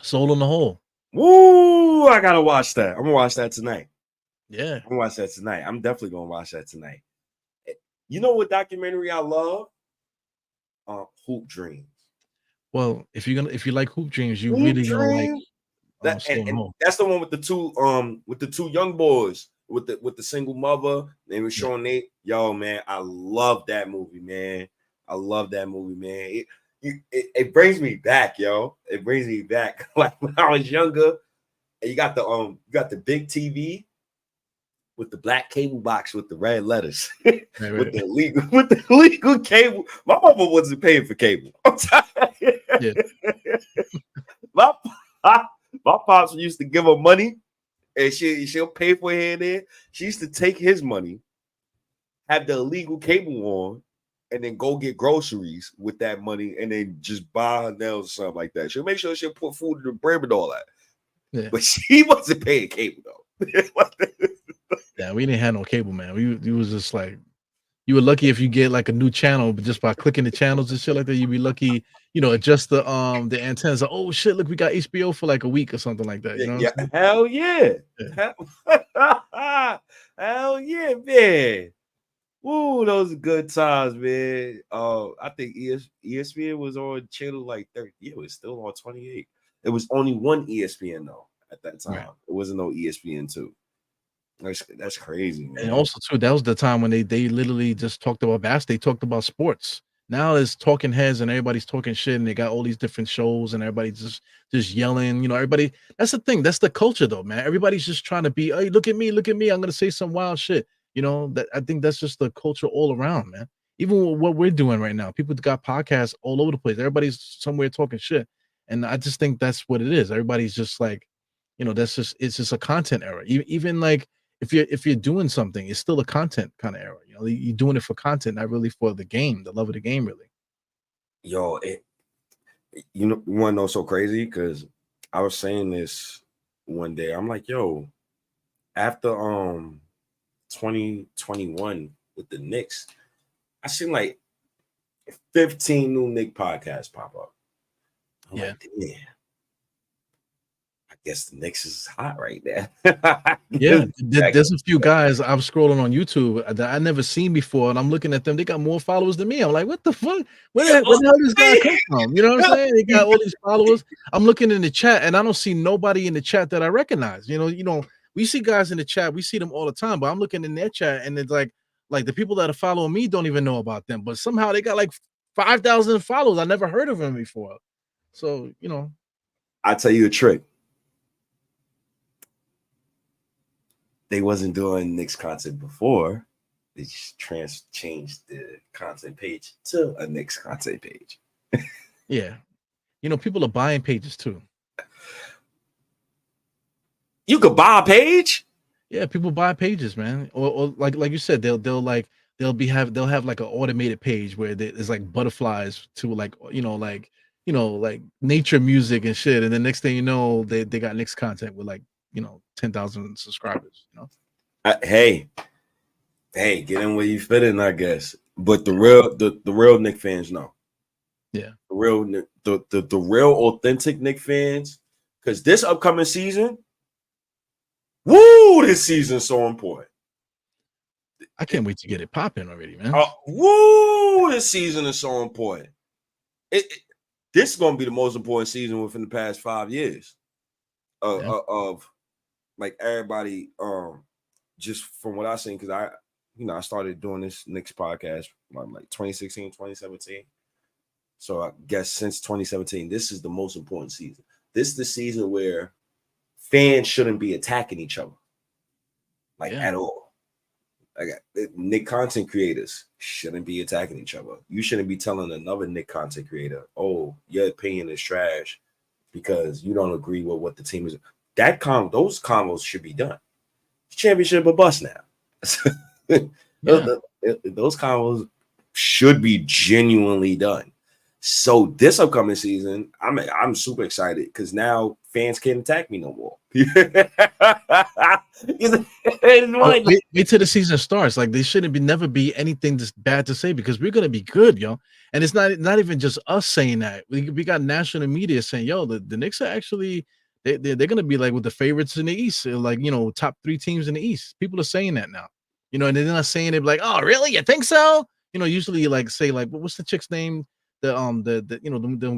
Soul in the Hole. Woo! I gotta watch that. I'm gonna watch that tonight. Yeah, I'm gonna watch that tonight. I'm definitely gonna watch that tonight. You know what documentary I love? Hoop Dreams. Well, if you like Hoop Dreams, you really gonna like and that's the one with the two young boys with the single mother. They were showing yo, man. I love that movie, man. I love that movie, man. It brings me back, yo. It brings me back like when I was younger. And you got the big TV with the black cable box with the red letters, right. with the legal cable. My mama wasn't paying for cable. I'm tired. Yeah. my pops used to give her money, and she'll pay for it here and there. She used to take his money, have the illegal cable on, and then go get groceries with that money, and then just buy her nails or something like that. She'll make sure she'll put food in the bread and all that. Yeah. But she wasn't paying cable though. Yeah, we didn't have no cable, man. We was just like, you were lucky if you get like a new channel, but just by clicking the channels and shit like that, you'd be lucky. Adjust the antennas. Like, oh shit, look, we got HBO for like a week or something like that. You know? Yeah, hell yeah. Hell yeah, man. Woo, those are good times, man. I think ESPN was on channel like 30. Yeah, it was still on 28. It was only one ESPN though at that time. Right. It wasn't no ESPN 2. That's crazy, man. And also too, that was the time when they literally just talked about basketball. They talked about sports. Now it's talking heads and everybody's talking shit, and they got all these different shows and everybody's just yelling. Everybody. That's the thing. That's the culture, though, man. Everybody's just trying to be. Hey, look at me. I'm gonna say some wild shit. That I think that's just the culture all around, man. Even what we're doing right now, people got podcasts all over the place. Everybody's somewhere talking shit, and I just think that's what it is. Everybody's just like, it's just a content era. Even like. If you're doing something, it's still a content kind of era. You're doing it for content, not really for the game, the love of the game, really. Yo, you want to know so crazy? Because I was saying this one day. I'm like, yo, after 2021 with the Knicks, I seen like 15 new Knicks podcasts pop up. I'm like, damn. guess the Knicks is hot right now. Yeah, there's a few guys I'm scrolling on YouTube that I never seen before, and I'm looking at them. They got more followers than me. I'm like, what the fuck? Where the hell this guy come from? You know what I'm saying? They got all these followers. I'm looking in the chat, and I don't see nobody in the chat that I recognize. We see guys in the chat, we see them all the time, but I'm looking in their chat, and it's like the people that are following me don't even know about them, but somehow they got like 5,000 followers. I never heard of them before. So I tell you a trick. They wasn't doing Knicks content before. They just changed the content page to a Knicks content page. Yeah. People are buying pages too. You could buy a page? Yeah, people buy pages, man. Or like you said, they'll have like an automated page where there's like butterflies to like nature music and shit. And the next thing you know, they got Knicks content with 10,000 subscribers. Hey, get in where you fit in, I guess. But the real Knicks fans know. Yeah, the real authentic Knicks fans, because this upcoming season, this season's so important. I can't wait to get it popping already, man. This season is so important. This is going to be the most important season within the past 5 years of like everybody. Just from what I've seen, because I started doing this Knicks podcast like 2016, 2017. So I guess since 2017, this is the most important season. This is the season where fans shouldn't be attacking each other, at all. Knicks content creators shouldn't be attacking each other. You shouldn't be telling another Knicks content creator, "Oh, your opinion is trash," because you don't agree with what the team is. Those combos should be done. Championship or bust now. Those combos should be genuinely done. So this upcoming season, I'm super excited because now fans can't attack me no more. Wait till the season starts. Like there shouldn't never be anything this bad to say because we're gonna be good, yo. And it's not even just us saying that. We got national media saying, yo, the Knicks are actually they're gonna be like with the favorites in the East, like top 3 teams in the East. People are saying that now, and they're not saying it like, oh, really? You think so? Usually like say like what's the chick's name? Them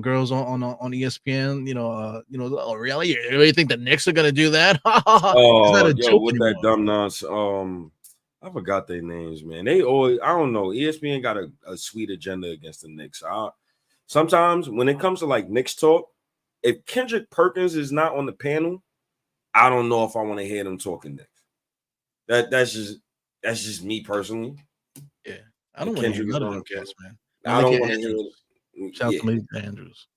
girls on ESPN, oh really? You really think the Knicks are gonna do that? Oh, with that dumb nonsense. I forgot their names, man. They always, I don't know. ESPN got a sweet agenda against the Knicks. Sometimes when it comes to like Knicks talk, if Kendrick Perkins is not on the panel, I don't know if I want to hear them talking Knicks. That's just me personally. Yeah, I don't want to hear none of them cats, man. I don't want to hear. Shout out to Malika Andrews.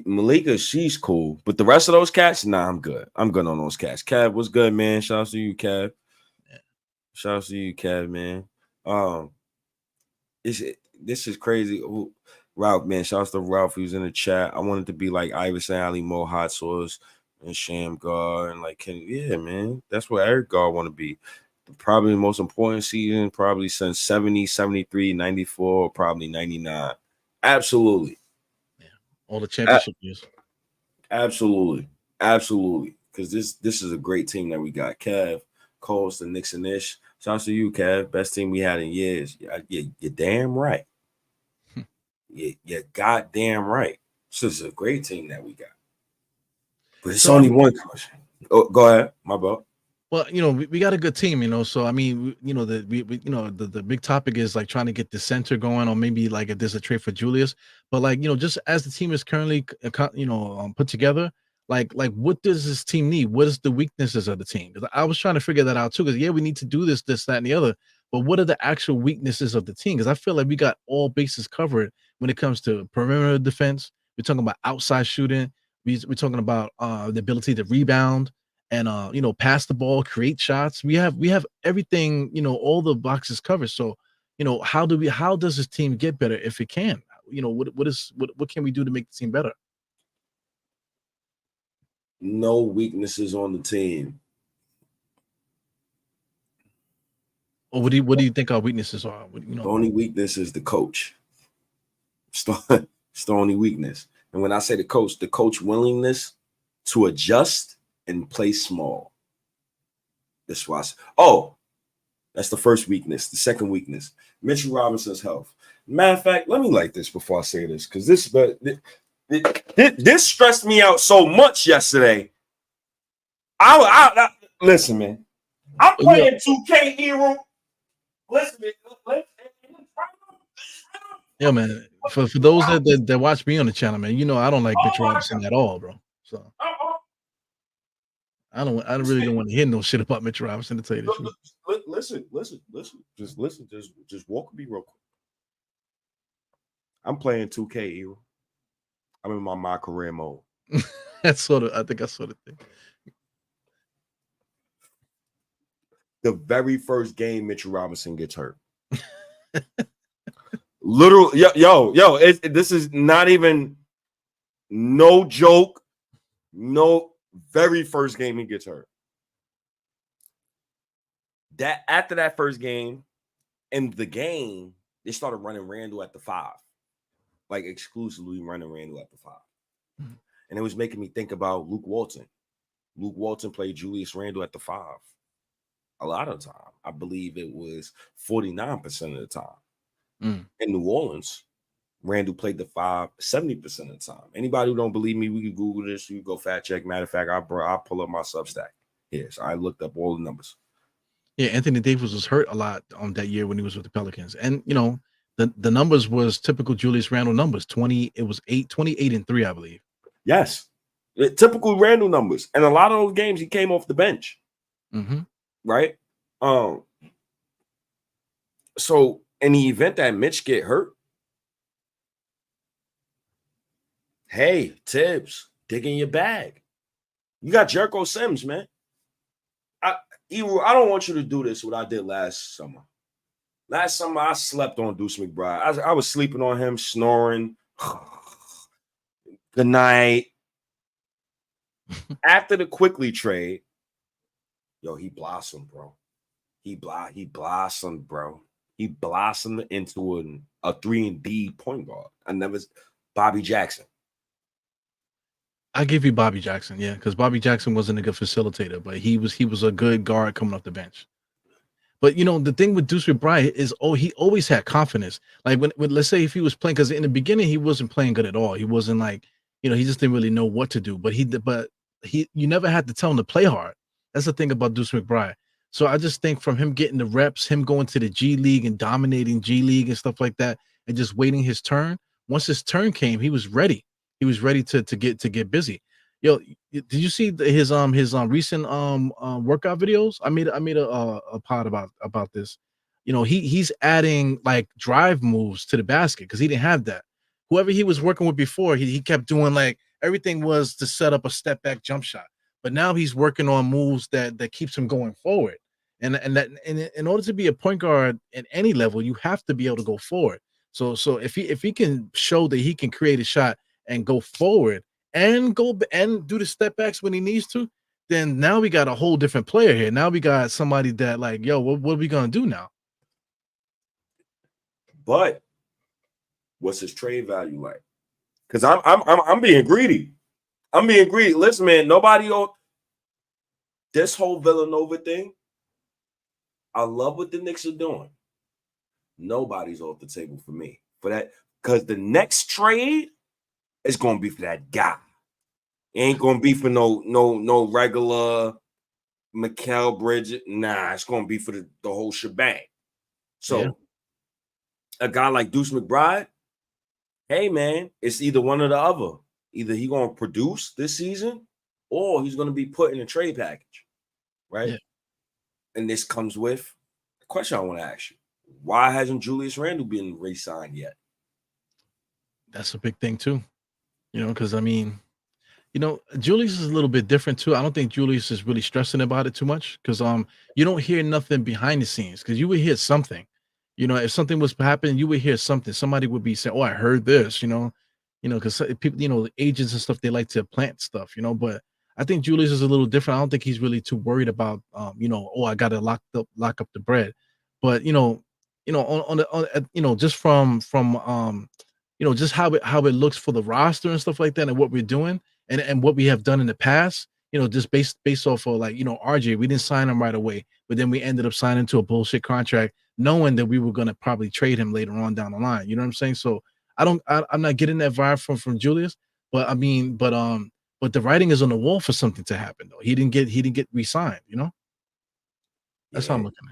Malika, she's cool, but the rest of those cats, nah, I'm good. I'm good on those cats. Cav, what's good, man? Shout out to you, Cav. Yeah. Shout out to you, Cav, man. This is crazy. Ralph, man. Shout out to Ralph who's in the chat. I wanted to be like Iverson, Ali Mo, Hot Sauce, and Shamgar, and man. That's what Eric Gar want to be. Probably the most important season, probably since 70, 73, 94, probably 99. Absolutely. Yeah. All the championship years. Absolutely. Because this is a great team that we got. Kev, Coles, the Knicks and Ish. Shout out to you, Kev. Best team we had in years. You're damn right. You're goddamn right. This is a great team that we got. But it's only one question. Oh, go ahead. My bad. Well, we got a good team, so I mean, the big topic is like trying to get the center going, or maybe like if there's a trade for Julius. But like, just as the team is currently, put together, like what does this team need? What is the weaknesses of the team? Because I was trying to figure that out too. Because we need to do this, that, and the other. But what are the actual weaknesses of the team? Because I feel like we got all bases covered when it comes to perimeter defense. We're talking about outside shooting. We're talking about the ability to rebound. And pass the ball, create shots. We have everything, all the boxes covered. So, how does this team get better if it can? What can we do to make the team better? No weaknesses on the team. Well, what do you think our weaknesses are? The only weakness is the coach. It's the only weakness. And when I say the coach willingness to adjust and play small. That's why. Oh, that's the first weakness. The second weakness, Mitchell Robinson's health. Matter of fact, let me like this before I say this, because this stressed me out so much yesterday. I listen, man. I'm playing 2K Hero. Listen, man. Yeah, man. For those that watch me on the channel, man, you know I don't like Mitchell Robinson at all, bro. So I really don't want to hear no shit about Mitchell Robinson, to tell you the truth. Listen. Just listen. Just walk with me real quick. I'm playing 2K Hero. I'm in my career mode. I think I sort of think. The very first game Mitchell Robinson gets hurt. Literally, yo, this is not even no joke. No, very first game he gets hurt. That after that first game, in the game, they started running Randle at the 5. Like exclusively running Randle at the 5. Mm-hmm. And it was making me think about Luke Walton. Luke Walton played Julius Randle at the 5. A lot of the time. I believe it was 49% of the time. In New Orleans, Randle played the 5 70% of the time. Anybody who don't believe me, we can Google this. You go fact check. Matter of fact, I'll pull up my Substack. Yes, I looked up all the numbers. Yeah, Anthony Davis was hurt a lot that year when he was with the Pelicans. And, you know, the numbers was typical Julius Randle numbers. 28 and 3, I believe. Yes. Typical Randle numbers. And a lot of those games, he came off the bench. Mm-hmm. Right? So in the event that Mitch get hurt, hey, Thibs, dig in your bag. You got Jericho Sims, man. I don't want you to do this what I did last summer. Last summer, I slept on Deuce McBride. I was sleeping on him, snoring. Good night. After the Quickly trade, yo, he blossomed, bro. He blossomed, bro. He blossomed into a 3-and-D point guard. Bobby Jackson. I give you Bobby Jackson, yeah, because Bobby Jackson wasn't a good facilitator, but he was a good guard coming off the bench. But you know, the thing with Deuce McBride is, he always had confidence. Like when let's say if he was playing, because in the beginning he wasn't playing good at all. He wasn't like, you know, he just didn't really know what to do. But you never had to tell him to play hard. That's the thing about Deuce McBride. So I just think from him getting the reps, him going to the G League and dominating G League and stuff like that, and just waiting his turn. Once his turn came, he was ready. He was ready to get busy. Yo, did you see his recent workout videos? I made a pod about this. You know, he's adding like drive moves to the basket because he didn't have that. Whoever he was working with before, he kept doing like everything was to set up a step back jump shot. But now he's working on moves that keeps him going forward. And in order to be a point guard at any level, you have to be able to go forward. So if he can show that he can create a shot and go forward and do the step backs when he needs to, then now we got a whole different player here. Now we got somebody that like, yo, what are we gonna do now? But what's his trade value like? Because I'm being greedy. I'm being greedy. Listen, man, nobody on this whole Villanova thing. I love what the Knicks are doing. Nobody's off the table for me for that, because the next trade is going to be for that guy. It ain't going to be for no regular Mikal Bridges. Nah, it's going to be for the whole shebang. So a guy like Deuce McBride, hey, man, it's either one or the other. Either he's going to produce this season or he's going to be put in a trade package, right? Yeah. And this comes with a question I want to ask you. Why hasn't Julius Randle been re-signed yet? That's a big thing too. You know, because I mean, you know, Julius is a little bit different too. I don't think Julius is really stressing about it too much because you don't hear nothing behind the scenes, because you would hear something. You know, if something was happening, you would hear something. Somebody would be saying, "Oh, I heard this," you know, because people, you know, agents and stuff, they like to plant stuff, you know. But I think Julius is a little different. I don't think he's really too worried about, you know, oh, I got to lock up the bread. But you know, you know, just from you know, just how it looks for the roster and stuff like that, and what we're doing and what we have done in the past, just based off of like, RJ, we didn't sign him right away, but then we ended up signing to a bullshit contract, knowing that we were going to probably trade him later on down the line. You know what I'm saying? So I'm not getting that vibe from Julius, but I mean, but the writing is on the wall for something to happen though. He didn't get re-signed, That's how I'm Yeah, looking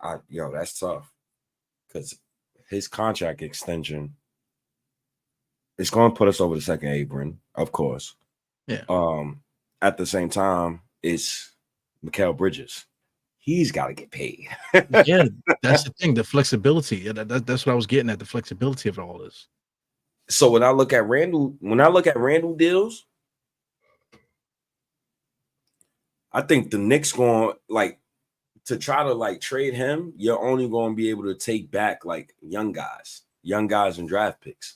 at it. That's tough because his contract extension is going to put us over the second apron, of course. Yeah. At the same time, it's Mikal Bridges. He's got to get paid. Yeah, that's the thing, the flexibility. Yeah, that's what I was getting at, the flexibility of all this. So when I look at Randle deals, I think the Knicks going like to try to like trade him. You're only going to be able to take back like young guys and draft picks.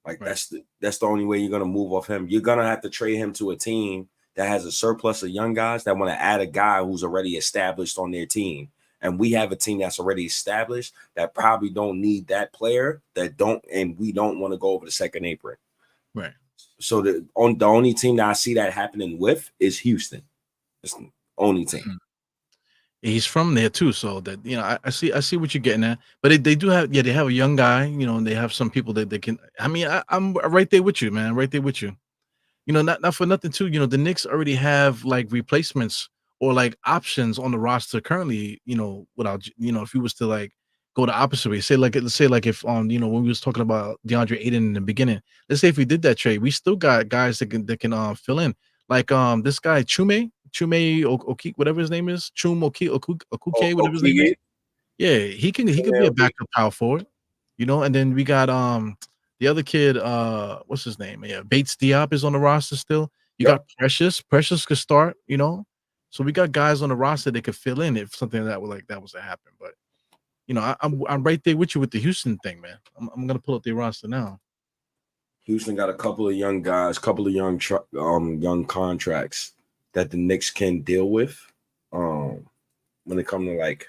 Like Right. that's the only way you're going to move off him. You're going to have to trade him to a team that has a surplus of young guys that want to add a guy who's already established on their team. And we have a team that's already established that probably don't need that player and we don't want to go over the second apron. Right. So the only team that I see that happening with is Houston. It's the only team. He's from there too, so that I see what you're getting at. But they do have, they have a young guy, and they have some people that they can. I mean, I'm right there with you, man. Right there with you. Not for nothing too. The Knicks already have like replacements or like options on the roster currently. Without if you was to like go the opposite way, let's say like if when we was talking about DeAndre Ayton in the beginning, let's say if we did that trade, we still got guys that can fill in. Like this guy Chume Oki, whatever his name is, Okuke, whatever his name is. Yeah, he could be a backup power forward, and then we got the other kid, what's his name? Yeah, Bates Diop is on the roster still. You got Precious. Precious could start, So we got guys on the roster that could fill in if something that was to happen. But I'm right there with you with the Houston thing, man. I'm gonna pull up their roster now. Houston got a couple of young guys, couple of young contracts that the Knicks can deal with. When it comes to like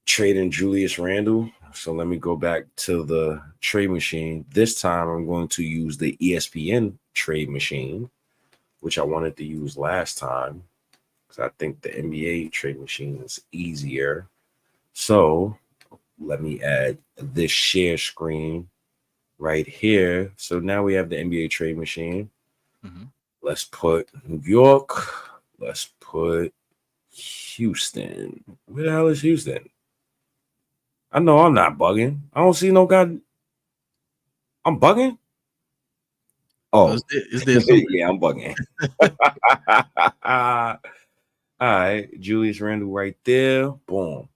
trading Julius Randle. So let me go back to the trade machine. This time I'm going to use the ESPN trade machine, which I wanted to use last time because I think the NBA trade machine is easier. So let me add this share screen right here. So now we have the NBA trade machine. Mm-hmm. Let's put New York. Let's put Houston. Where the hell is Houston? I know I'm not bugging. I don't see no guy. I'm bugging? Oh, is there something? Yeah, I'm bugging. All right. Julius Randle right there. Boom.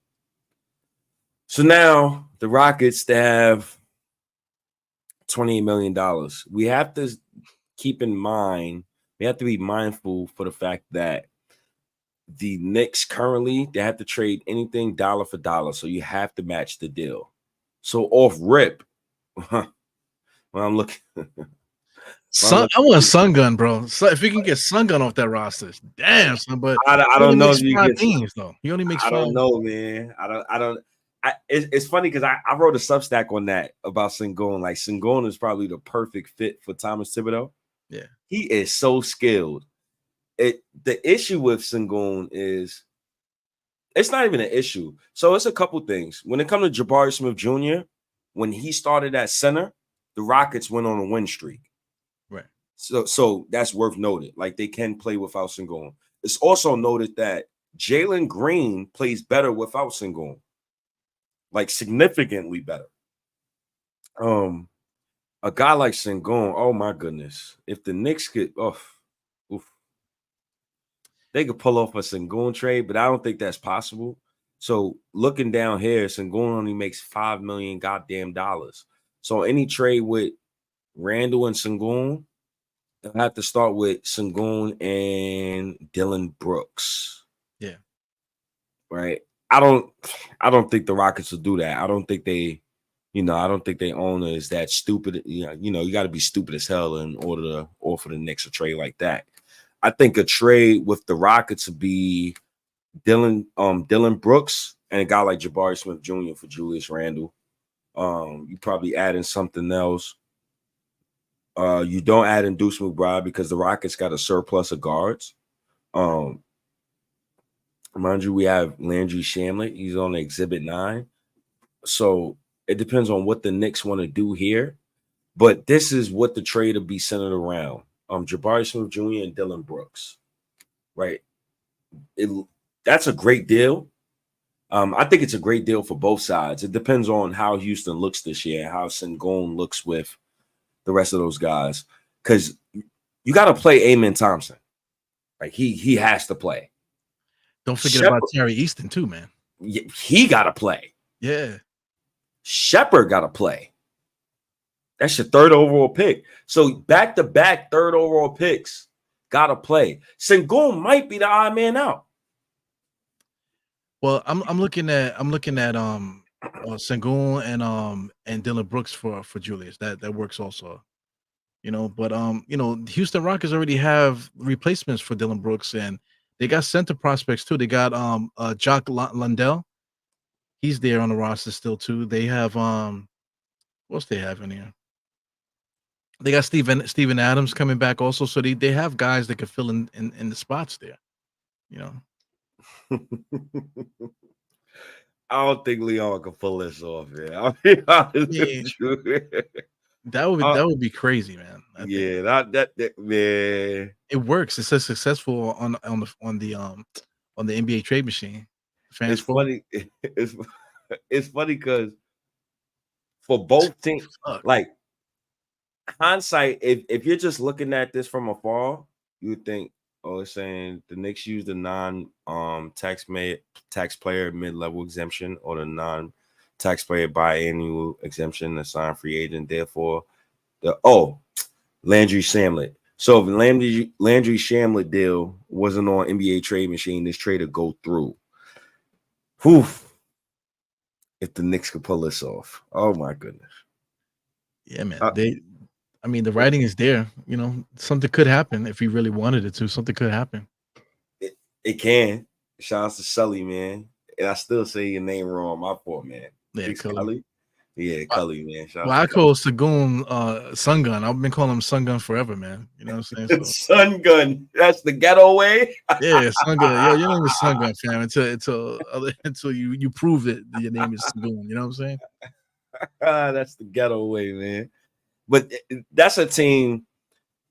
So now the Rockets, they have $28 million. We have to keep in mind, we have to be mindful for the fact that the Knicks currently, they have to trade anything dollar for dollar. So you have to match the deal. So off rip, when I'm looking. I want Sun Gun, bro. So if we can get Sun Gun off that roster, damn, son. But I don't know if you get teams though. He only makes 5. I don't know, man. It's funny because I wrote a Substack on that about Sengun. Like Sengun is probably the perfect fit for Thomas Thibodeau. Yeah, he is so skilled. The issue with Sengun is it's not even an issue. So it's a couple things. When it comes to Jabari Smith Jr., when he started at center, the Rockets went on a win streak. Right. So that's worth noting. Like they can play without Sengun. It's also noted that Jalen Green plays better without Sengun. Like significantly better. A guy like Sengun, oh my goodness. If the Knicks could they could pull off a Sengun trade, but I don't think that's possible. So looking down here, Sengun only makes $5 million goddamn dollars. So any trade with Randle and Sengun, they'll have to start with Sengun and Dylan Brooks. Yeah. Right. I don't think the Rockets will do that. I don't think they owner is that stupid. You got to be stupid as hell in order to offer the Knicks a trade like that. I think a trade with the Rockets would be Dylan Brooks and a guy like Jabari Smith Jr. for Julius Randle. You probably add in something else. You don't add in Deuce McBride because the Rockets got a surplus of guards. Mind you, we have Landry Shamlet. He's on Exhibit 9. So it depends on what the Knicks want to do here. But this is what the trade will be centered around. Jabari Smith Jr. and Dylan Brooks. Right? That's a great deal. I think it's a great deal for both sides. It depends on how Houston looks this year, how Sengun looks with the rest of those guys. Because you got to play Amen Thompson. Like he has to play. Don't forget about Terry Easton too, man. He got to play. Yeah. Shepherd got to play. That's your third overall pick. So back-to-back third overall picks got to play. Sengun might be the odd man out. Well, I'm looking at Sengun and Dylan Brooks for Julius. That works also. But Houston Rockets already have replacements for Dylan Brooks, and they got center prospects too. They got Jock Landale. He's there on the roster still too. They have what's they have in here? They got Steven Adams coming back also. So they have guys that can fill in the spots there. I don't think Leon can pull this off, man. I'll be honest with you. That would be crazy, man. That man. It works. It's so successful on the NBA trade machine. It's funny. It's funny because for both teams, like hindsight, if you're just looking at this from afar, you would think, oh, it's saying the Knicks use the taxpayer mid-level exemption or the non-taxpayer biannual exemption to sign free agent. Therefore, Landry Shamlet. So if Landry Shamlet deal wasn't on NBA trade machine, this trade would go through. Whew. If the Knicks could pull this off. Oh my goodness. Yeah, man. The writing is there. Something could happen if he really wanted it to. Something could happen. It can. Shout out to Sully, man. And I still say your name wrong. My fault, man. Yeah, Cully. Yeah, Cully, man. I call Sengun Sun Gun. I've been calling him Sun Gun forever, man. You know what I'm saying? Sun Gun. That's the ghetto way. Yeah, Sun Gun. Yeah, your name is Sun Gun, fam. Until you prove it, your name is Sengun. You know what I'm saying? That's the ghetto way, man. But that's a team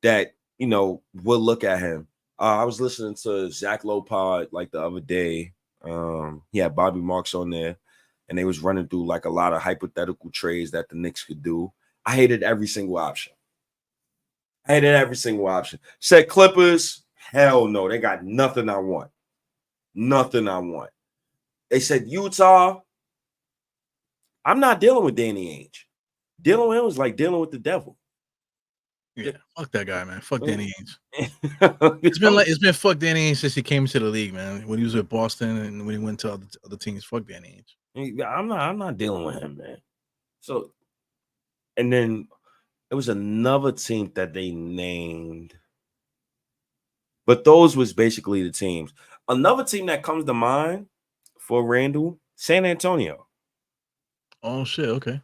that we'll look at him. I was listening to Zach Lowe pod like the other day. He had Bobby Marks on there, and they was running through like a lot of hypothetical trades that the Knicks could do. I hated every single option. Said Clippers, hell no, they got nothing I want. They said Utah, I'm not dealing with Danny Ainge. Dealing with him was like dealing with the devil. Yeah, fuck that guy, man. Fuck Danny Ainge. It's been fuck Danny Ainge since he came into the league, man. When he was with Boston and when he went to other teams, fuck Danny Ainge. I'm not dealing with him, man. So, and then it was another team that they named, but those was basically the teams. Another team that comes to mind for Randle, San Antonio. Oh shit, okay.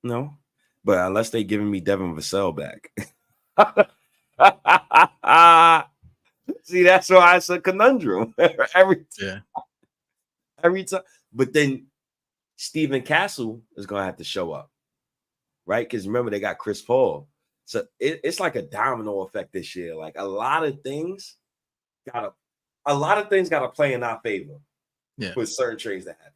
No, but unless they giving me Devin Vassell back. See, that's why it's a conundrum every time. But then Stephen Castle is gonna have to show up, right? Because remember they got Chris Paul, so it's like a domino effect this year. Like a lot of things gotta play in our favor. Yeah, with certain trades that happen.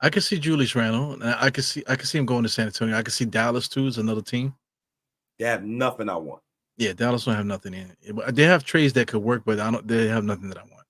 I can see Julius Randle, and I can see him going to San Antonio. I can see Dallas too as another team. They have nothing I want. Yeah, Dallas don't have nothing in it. They have trades that could work, but they have nothing that I want.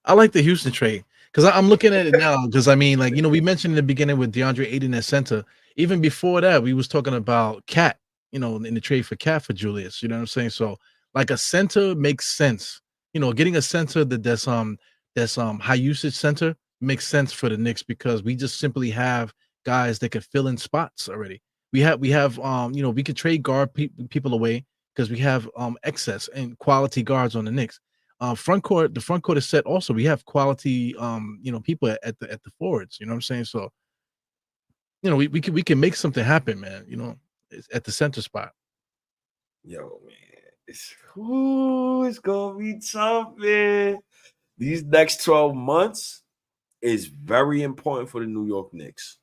I like the Houston trade because I'm looking at it now. Because we mentioned in the beginning with DeAndre Ayton at center. Even before that, we was talking about Cat. In the trade for Cat for Julius. You know what I'm saying? So like a center makes sense. Getting a center that's high usage center makes sense for the Knicks because we just simply have guys that can fill in spots already. We have we could trade guard people away because we have excess and quality guards on the Knicks. The front court is set also. We have quality people at the forwards, you know what I'm saying? So we can make something happen, man. At the center spot. Yo, man, it's gonna be tough, man. These next 12 months is very important for the New York Knicks.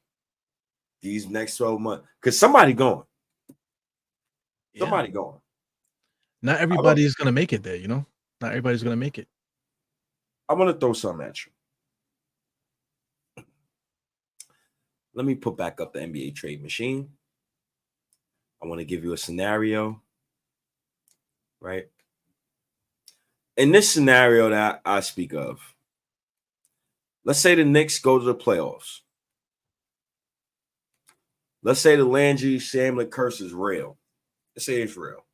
These next 12 months, because somebody going. Somebody going. Not everybody is gonna make it there, Not everybody's gonna make it. I want to throw something at you. Let me put back up the NBA trade machine. I want to give you a scenario, right? In this scenario that I speak of, let's say the Knicks go to the playoffs. Let's say the Landry Shamlet curse is real. Let's say it's real,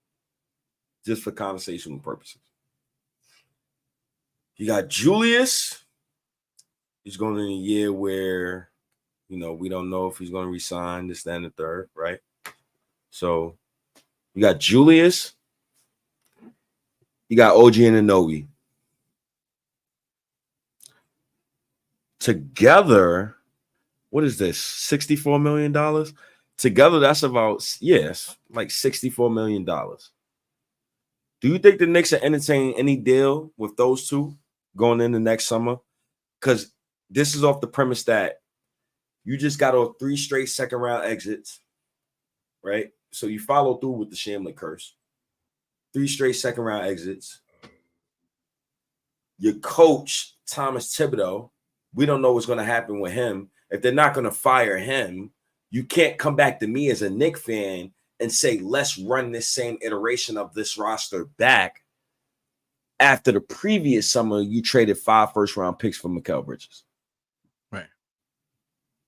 just for conversational purposes. You got Julius. He's going in a year where, we don't know if he's going to resign this, that, and the third, right? So you got Julius. You got OG Anunoby. Together, what is this? $64 million? Together, that's about, like $64 million. Do you think the Knicks are entertaining any deal with those two going into next summer? Because this is off the premise that you just got 3 straight second-round exits, right? So you follow through with the Shamlet curse. 3 straight second-round exits. Your coach, Thomas Thibodeau, we don't know what's going to happen with him. If they're not going to fire him, you can't come back to me as a Knicks fan and say, let's run this same iteration of this roster back. After the previous summer, you traded 5 first-round picks for Mikal Bridges. Right.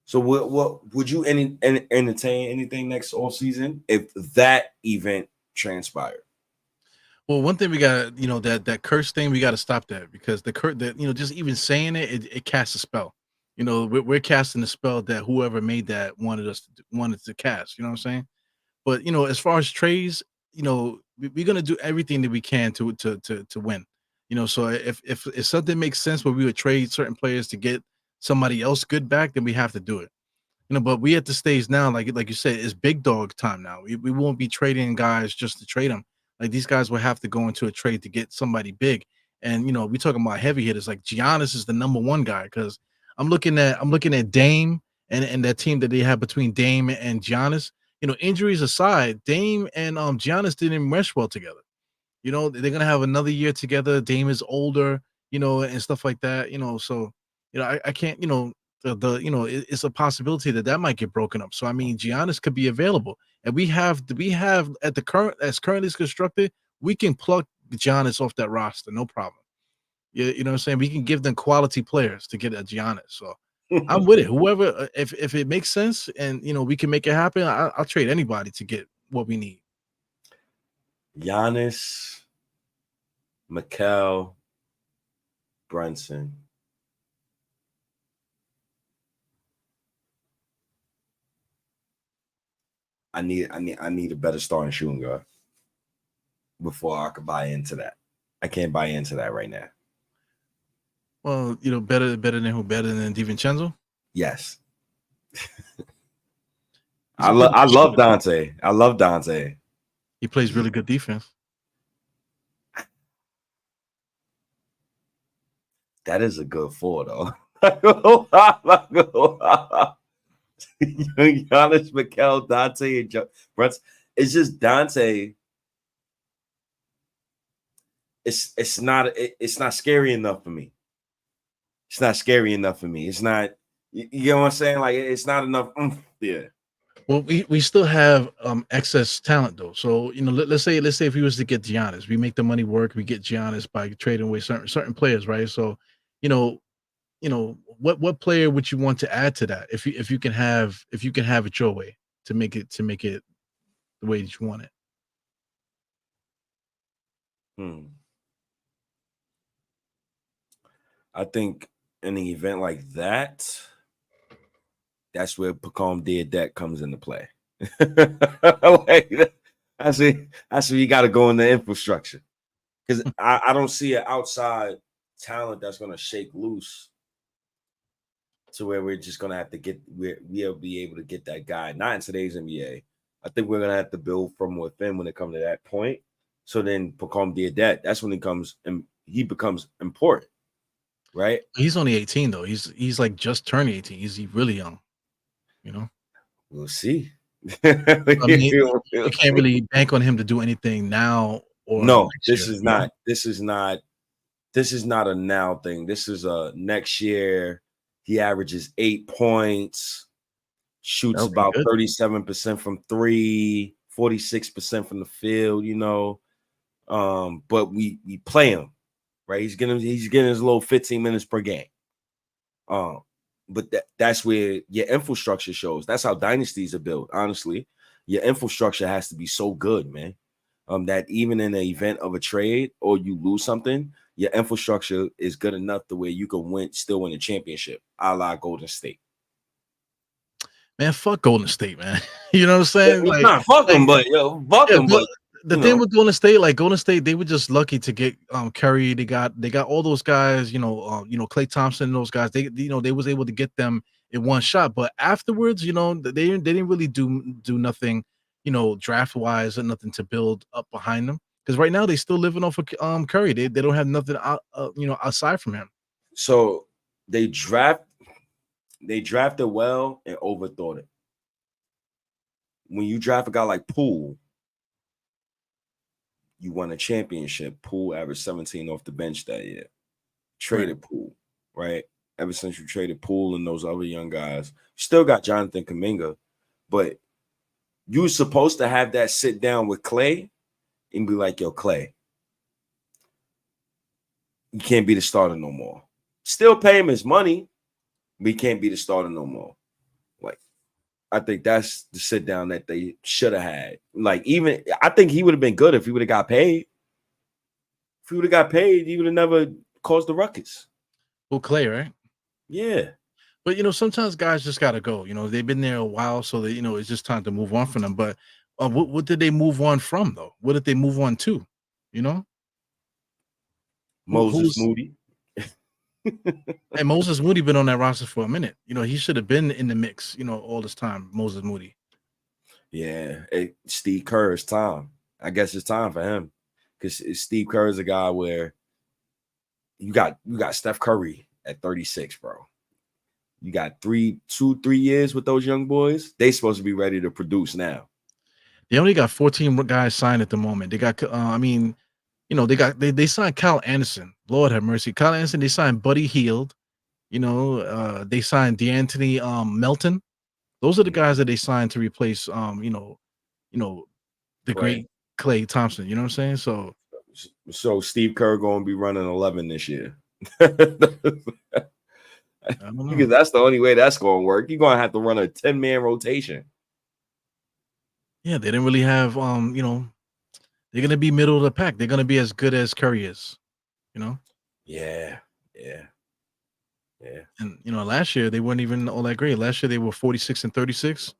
So what would you entertain anything next offseason if that event transpired? Well, one thing we got, that curse thing, we got to stop that, because just even saying it casts a spell. We're casting a spell that whoever made that wanted to cast. You know what I'm saying? But as far as trades, we're gonna do everything that we can to win. So if something makes sense where we would trade certain players to get somebody else good back, then we have to do it. But we at the stage now, like you said, it's big dog time now. We won't be trading guys just to trade them. Like, these guys will have to go into a trade to get somebody big. And we talking about heavy hitters. Like, Giannis is the #1 guy, because I'm looking at Dame and that team that they have between Dame and Giannis. Injuries aside, Dame and Giannis didn't mesh well together. They're gonna have another year together. Dame is older, and stuff like that. So I can't. It's a possibility that might get broken up. So I mean, Giannis could be available, and we have at the currently is constructed, we can plug Giannis off that roster, no problem. You know what I'm saying? We can give them quality players to get a Giannis. So I'm with it. Whoever, if it makes sense and we can make it happen, I'll trade anybody to get what we need. Giannis, Mikal, Brunson. I need a better starting shooting guard before I could buy into that. I can't buy into that right now. Well, better than who? Better than DiVincenzo? Yes. I love Dante. I love Dante. He plays really good defense. That is a good 4, though. Giannis, Mikal, Dante, and Brunson. It's just Dante. It's not scary enough for me. It's not scary enough for me. It's not. You know what I'm saying? Like, it's not enough. Yeah. Well, we still have excess talent though. So let's say if we was to get Giannis, we make the money work. We get Giannis by trading away certain players, right? So, what player would you want to add to that if you can have it your way to make it the way that you want it? I think in an event like that, that's where Pacom did that comes into play. Like, I see you got to go in the infrastructure, because I don't see an outside talent that's going to shake loose to where we're just gonna have to we'll be able to get that guy. Not in today's NBA. I think we're gonna have to build from within when it comes to that point. So then Pacom did that. That's when he becomes important, right? He's only 18 though. He's like just turning 18. He's really young, you know. We'll see. I mean, We'll you can't see. really bank on him to do anything now or No, next this year. is You know? not. This is not a now thing. This is a next year. He averages 8 points, That shoots would be about good. 37% from three, 46% from the field, but we play him, right? He's getting his little 15 minutes per game. But that's where your infrastructure shows. That's how dynasties are built, honestly. Your infrastructure has to be so good, man. That even in the event of a trade or you lose something, your infrastructure is good enough the way you can still win a championship, a la Golden State. Man, fuck Golden State, man. You know what I'm saying? Nah, fuck Like them, but yo, fuck yeah, them, but but the thing with Golden State, they were just lucky to get Curry. They got all those guys, Klay Thompson, those guys. They was able to get them in one shot. But afterwards, they didn't really do nothing, draft wise and nothing to build up behind them. Because right now they still living off of Curry. They don't have nothing out, aside from him. so they drafted well and overthought it. When you draft a guy like Poole, you won a championship. Poole averaged 17 off the bench that year. Traded Poole, right? Ever since you traded Poole and those other young guys, you still got Jonathan Kuminga, but you were supposed to have that sit down with Klay and be like, yo, Klay, you can't be the starter no more. Still pay him his money, but he can't be the starter no more. Like, I think that's the sit down that they should have had. Like, even I think he would have been good if he would have got paid. If he would have got paid, he would have never caused the ruckus. Well, Klay, right? Yeah. But sometimes guys just gotta go. They've been there a while, so that it's just time to move on from them. But what did they move on from though? What did they move on to? You know, Moses who's Moody. and Moses Moody been on that roster for a minute. He should have been in the mix. All this time, Moses Moody. Yeah, Steve Kerr's time. I guess it's time for him because Steve Kerr is a guy where you got Steph Curry at 36, bro. You got 3 years with those young boys. They supposed to be ready to produce now. They only got 14 guys signed at the moment. They got, they signed Kyle Anderson. Lord have mercy, Kyle Anderson. They signed Buddy Hield. They signed DeAnthony Melton. Those are the guys that they signed to replace, the great Klay Thompson. You know what I'm saying? So Steve Kerr going to be running 11 this year. Because that's the only way that's going to work. You're going to have to run a 10-man rotation. Yeah, they didn't really have, they're going to be middle of the pack. They're going to be as good as Curry is, Yeah. And last year they weren't even all that great. Last year they were 46 and 36.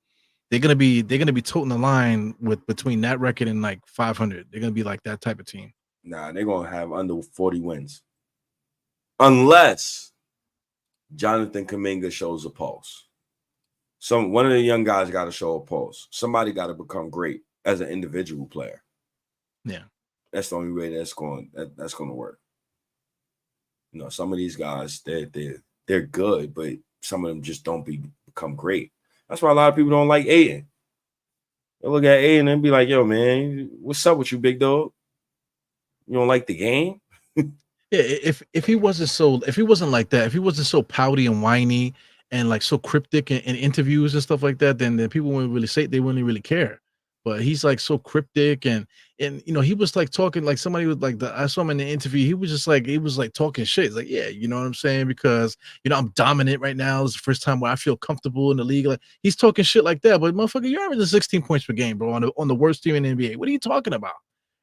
They're gonna be toting the line with between that record and like 500. They're gonna be like that type of team. Nah, they're gonna have under 40 wins. Unless Jonathan Kuminga shows a pulse. One of the young guys got to show a pulse. Somebody got to become great as an individual player. Yeah. That's the only way that's going to work. Some of these guys, they're good, but some of them just don't become great. That's why a lot of people don't like Aiden. They look at Aiden and be like, yo, man, what's up with you, big dog? You don't like the game? Yeah, if he wasn't like that, if he wasn't so pouty and whiny and like so cryptic in interviews and stuff like that, then people wouldn't really say, they wouldn't really care. But he's like so cryptic and he was like talking like somebody was like I saw him in the interview. He was like talking shit. He's like, yeah, you know what I'm saying? Because I'm dominant right now. It's the first time where I feel comfortable in the league. Like he's talking shit like that. But motherfucker, you're averaging 16 points per game, bro, on the worst team in the NBA. What are you talking about?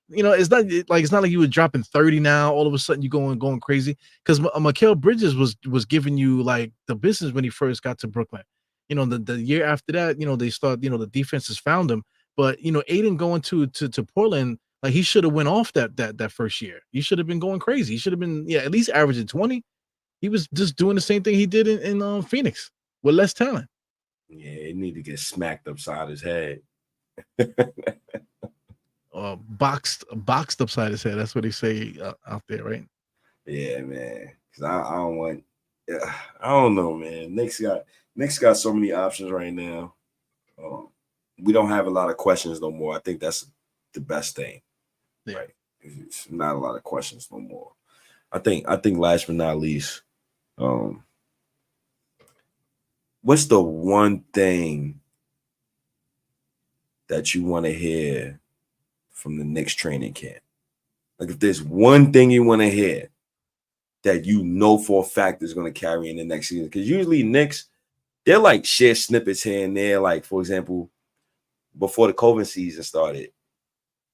It's not like you were dropping 30 now. All of a sudden you going crazy because Mikal Bridges was giving you like the business when he first got to Brooklyn. The year after that, they start. The defenses found him. But Aiden going to Portland, like he should have went off that first year. He should have been going crazy. He should have been at least averaging 20. He was just doing the same thing he did in Phoenix with less talent. Yeah, he need to get smacked upside his head. Boxed upside his head. That's what they say out there, right? Yeah, man. Because I don't want. I don't know, man. Knicks got so many options right now. We don't have a lot of questions no more. I think that's the best thing. Yeah. Right? It's not a lot of questions no more. I think last but not least, what's the one thing that you want to hear from the Knicks training camp? Like, if there's one thing you want to hear that you know for a fact is going to carry in the next season, because usually Knicks, they're like share snippets here and there. Like, for example, before the COVID season started,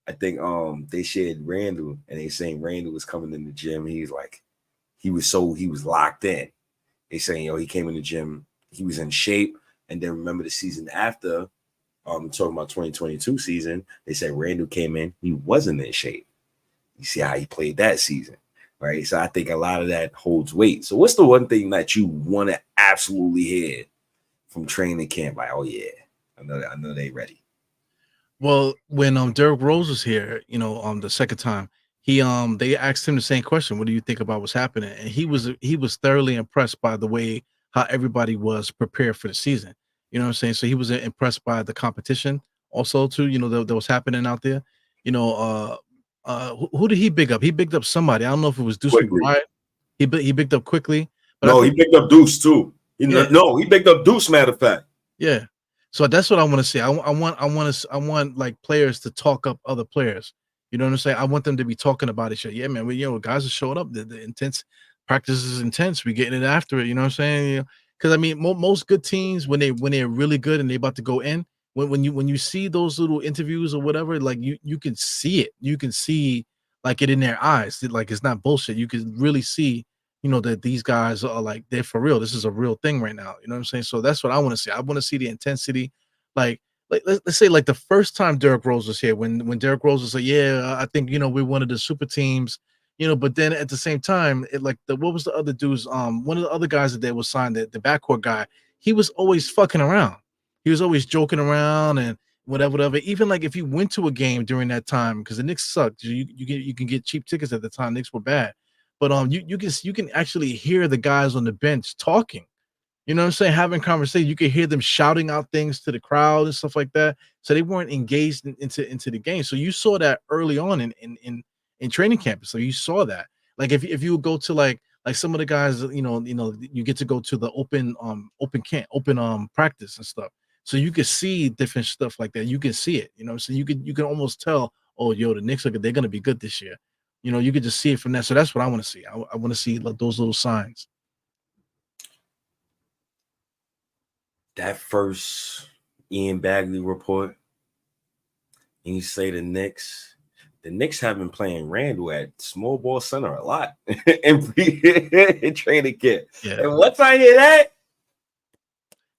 I think they shared Randle, and they saying Randle was coming in the gym. He was locked in. They saying, he came in the gym, he was in shape. And then remember the season after, talking about 2022 season, they said Randle came in, he wasn't in shape. You see how he played that season, right? So I think a lot of that holds weight. So what's the one thing that you want to absolutely hear from training camp? Like, oh yeah, I know they ready. Well, when Derrick Rose was here, the second time, they asked him the same question. What do you think about what's happening? And he was thoroughly impressed by the way how everybody was prepared for the season. You know what I'm saying? So he was impressed by the competition also too, that was happening out there. Who did he big up? He bigged up somebody. I don't know if it was Deuce McBride. He bigged up quickly. But no, he picked up Deuce too. He picked up Deuce, matter of fact. Yeah. So that's what I want to see. I want like players to talk up other players. You know what I'm saying? I want them to be talking about it. Yeah, man. Guys are showing up. The intense practice is intense. We getting it after it. You know what I'm saying? Because I mean, most good teams when they're really good and they about to go in, when you see those little interviews or whatever, like you can see it. You can see like it in their eyes. Like it's not bullshit. You can really see. That these guys are like, they're for real. This is a real thing right now. You know what I'm saying? So that's what I want to see. I want to see the intensity. Like let's say like the first time Derrick Rose was here, when Derrick Rose was like, yeah, I think, we're one of the super teams, but then at the same time, what was the other dudes? One of the other guys that they was signed, the backcourt guy, he was always fucking around. He was always joking around and whatever. Even like if you went to a game during that time, because the Knicks sucked, you can get cheap tickets at the time. Knicks were bad. But you can actually hear the guys on the bench talking, you know what I'm saying, having conversation. You can hear them shouting out things to the crowd and stuff like that. So they weren't engaged into the game. So you saw that early on in training camp. So you saw that. Like if you would go to like some of the guys, you get to go to the open practice and stuff. So you can see different stuff like that. You can see it, so you can almost tell, oh, the Knicks they're gonna be good this year. You could just see it from that. So that's what I want to see. I want to see those little signs. That first Ian Bagley report, and you say the Knicks have been playing Randle at small ball center a lot in training camp. Yeah. And once I hear that,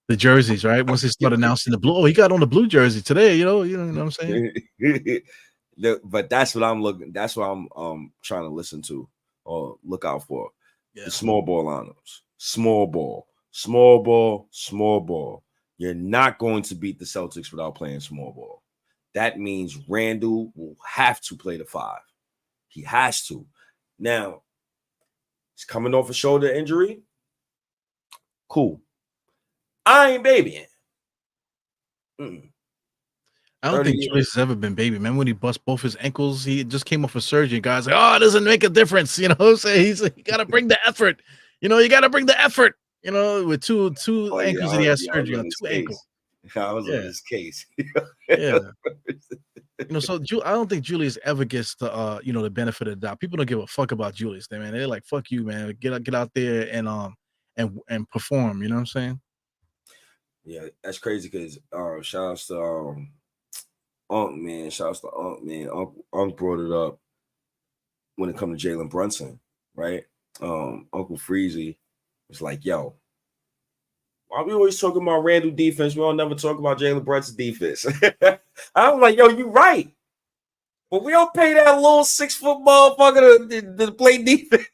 the jerseys, right? Once they start announcing the blue, he got on the blue jersey today. You know what I'm saying? But that's what I'm looking. That's what I'm trying to listen to or look out for. Yeah. The small ball lineups. Small ball. You're not going to beat the Celtics without playing small ball. That means Randle will have to play the 5. He has to. Now, he's coming off a shoulder injury. Cool. I ain't babying. I don't think Julius has ever been baby. Remember when he bust both his ankles? He just came off a surgery. Guys like, oh, it doesn't make a difference. You know what I'm saying? He's like, you got to bring the effort. You got to bring the effort. With two ankles that he has surgery on, 2 ankles. I was on his case. Yeah. So I don't think Julius ever gets the the benefit of the doubt. People don't give a fuck about Julius, man. They're like, fuck you, man. Get out there and perform. You know what I'm saying? Yeah, that's crazy because shout outs to Unc, man. Shout outs to Unc, man. Unc brought it up when it comes to Jalen Brunson, right? Uncle Freezy was like, yo, why we always talking about Randle defense? We don't never talk about Jalen Brunson defense. I was like, yo, you right. But we don't pay that little 6-foot motherfucker to play defense.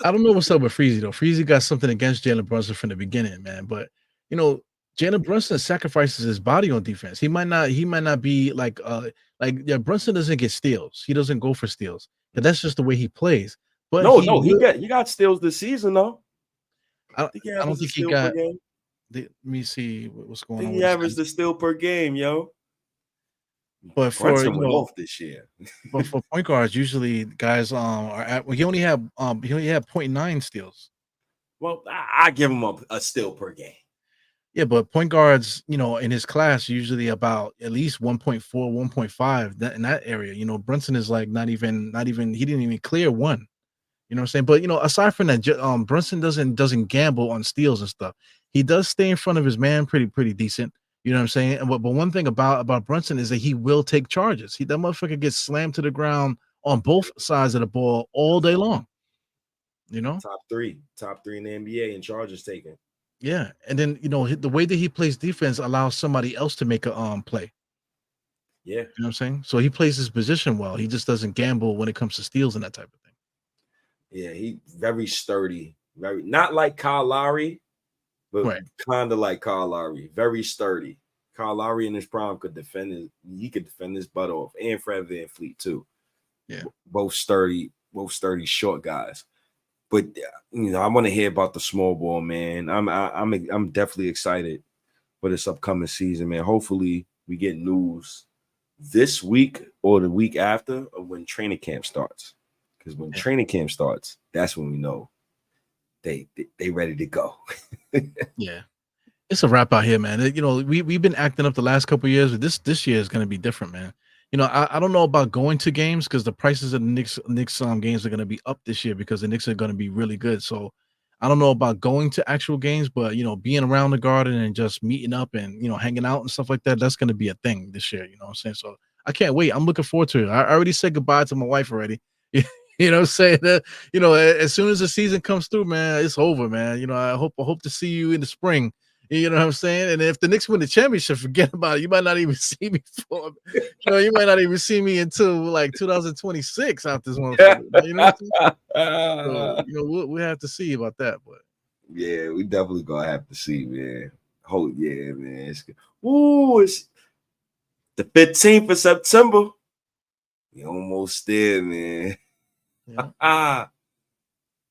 I don't know what's up with Freezy though. Freezy got something against Jalen Brunson from the beginning, man. But you know, Jalen Brunson sacrifices his body on defense. He might not be like Brunson doesn't get steals. He doesn't go for steals. And that's just the way he plays. But No, he got steals this season though. I, I think he I don't averaged a think he steal per got. game. Let me see what's I going think on he with averaged his. a steal per game, yo. But for Brunson went off this year. but for point guards, usually guys are at. Well, he only had 0.9 steals. Well, I give him a steal per game. Yeah, but point guards, in his class, usually about at least 1.4, 1.5 in that area. Brunson is like not even, he didn't even clear one. You know what I'm saying? But aside from that, Brunson doesn't gamble on steals and stuff. He does stay in front of his man pretty decent. You know what I'm saying? But one thing about Brunson is that he will take charges. That motherfucker gets slammed to the ground on both sides of the ball all day long. Top three in the NBA in charges taken. Yeah, and then the way that he plays defense allows somebody else to make a play. Yeah, you know what I'm saying. So he plays his position well. He just doesn't gamble when it comes to steals and that type of thing. Yeah, he very sturdy, very not like Kyle Lowry, but Right. kind of like Kyle Lowry, very sturdy. Kyle Lowry in his prime could defend his butt off, and Fred VanVleet too. Yeah, both sturdy, short guys. But I want to hear about the small ball, man. I'm definitely excited for this upcoming season, man. Hopefully, we get news this week or the week after of when training camp starts. Because when training camp starts, that's when we know they ready to go. Yeah, it's a wrap out here, man. We've been acting up the last couple of years, but this year is going to be different, man. I don't know about going to games because the prices of the Knicks games are going to be up this year because the Knicks are going to be really good. So I don't know about going to actual games, but being around the Garden and just meeting up and hanging out and stuff like that, that's going to be a thing this year. You know what I'm saying? So I can't wait. I'm looking forward to it. I already said goodbye to my wife already. Saying that, as soon as the season comes through, man, it's over, man. I hope to see you in the spring. You know what I'm saying? And if the Knicks win the championship, forget about it. You might not even see me for, you might not even see me until like 2026 out this motherfucker. You know what I'm saying? So, we'll have to see about that. But yeah, we definitely gonna have to see, man. Oh yeah, man. It's the 15th of September. We almost there, man. Yeah.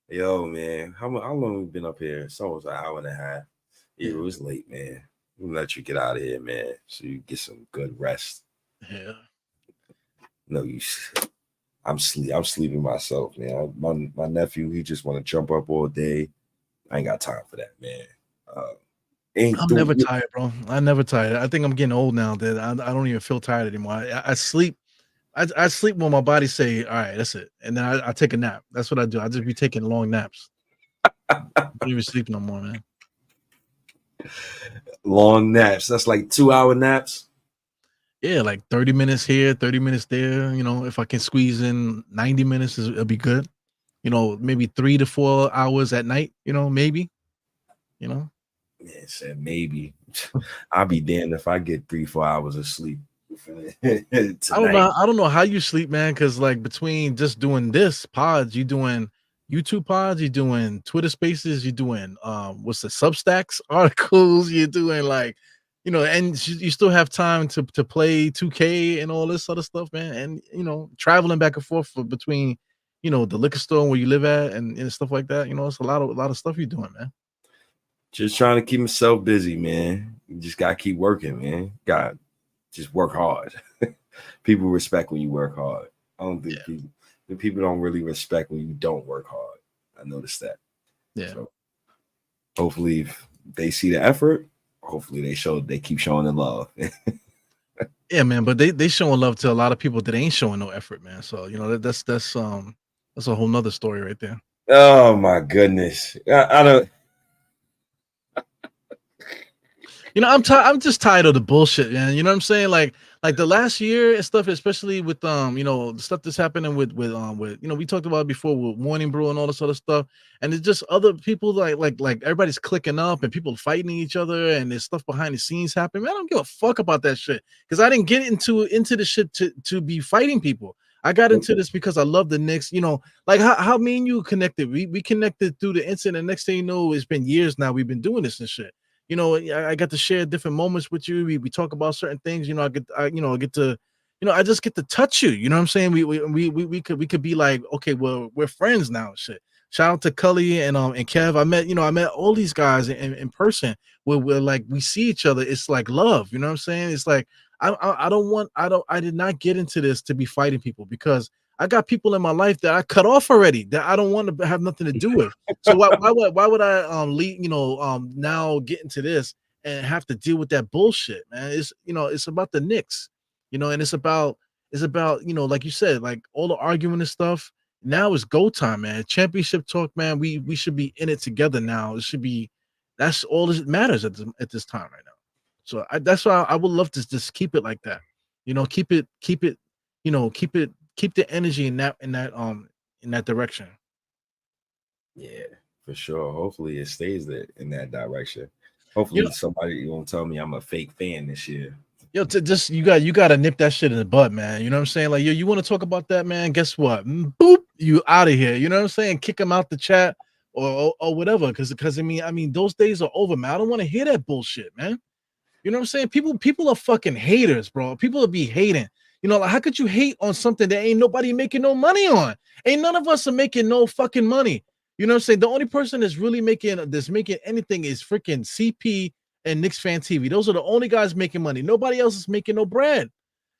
Yo, man. How long we been up here? It's almost an hour and a half. Yeah, it was late, man. We'll let you get out of here, man, so you get some good rest. Yeah. No, I'm sleeping myself, man. My nephew, he just want to jump up all day. I ain't got time for that, man. I'm never tired, bro. I'm never tired. I think I'm getting old now that I don't even feel tired anymore. I sleep. I sleep when my body say, all right, that's it. And then I take a nap. That's what I do. I just be taking long naps. I don't even sleep no more, man. Long naps. That's like 2-hour naps. Yeah, like 30 minutes here, 30 minutes there. If I can squeeze in 90 minutes, it'll be good. Maybe 3 to 4 hours at night, maybe. Yeah, said maybe. I'll be damned if I get 3-4 hours of sleep. I don't know how you sleep, man, because like between just doing this pods, you doing YouTube pods, you're doing Twitter spaces, you're doing what's the Substacks articles, you're doing like and you still have time to play 2K and all this other stuff, man, and traveling back and forth between the liquor store where you live at and stuff like that. It's a lot of stuff you're doing, man. Just trying to keep myself busy, man. You just gotta keep working, man. Gotta just work hard. People respect when you work hard. I don't think people don't really respect when you don't work hard. I noticed that. Yeah. So hopefully if they see the effort, hopefully they keep showing the love. Yeah, man, but they showing love to a lot of people that ain't showing no effort, man. So that's a whole nother story right there. Oh my goodness. I don't. I'm just tired of the bullshit, man. You know what I'm saying? Like the last year and stuff, especially with the stuff that's happening with we talked about it before with Morning Brew and all this other stuff, and it's just other people like everybody's clicking up and people fighting each other and there's stuff behind the scenes happening. Man, I don't give a fuck about that shit because I didn't get into the shit to be fighting people. I got into this because I love the Knicks. You know, like how me and you connected. We connected through the internet. Next thing you know, it's been years now. We've been doing this and shit. You know, I got to share different moments with you. We talk about certain things. You know, I get to, you know, I just get to touch you. You know what I'm saying? We could be like, okay, well, we're friends now. Shit. Shout out to Cully and Kev. I met all these guys in person where we're like we see each other. It's like love. You know what I'm saying? It's like I did not get into this to be fighting people because I got people in my life that I cut off already that I don't want to have nothing to do with. So why would I lead, now get into this and have to deal with that bullshit, man? It's about the Knicks, and it's about like you said, like all the arguing and stuff. Now it's go time, man. Championship talk, man. We should be in it together now. That's all that matters at this time right now. So that's why I would love to just keep it like that. Keep it, keep the energy in that direction. Yeah, for sure. Hopefully it stays there in that direction. Hopefully somebody won't tell me I'm a fake fan this year. You got to nip that shit in the bud, man. You know what I'm saying? Like, you want to talk about that, man? Guess what? Boop, you out of here. You know what I'm saying? Kick him out the chat or whatever. Because I mean, those days are over, man. I don't want to hear that bullshit, man. You know what I'm saying? People are fucking haters, bro. People will be hating. Like, how could you hate on something that ain't nobody making no money on? Ain't none of us are making no fucking money. You know what I'm saying? The only person that's really making anything is freaking CP and Knicks Fan TV. Those are the only guys making money. Nobody else is making no bread.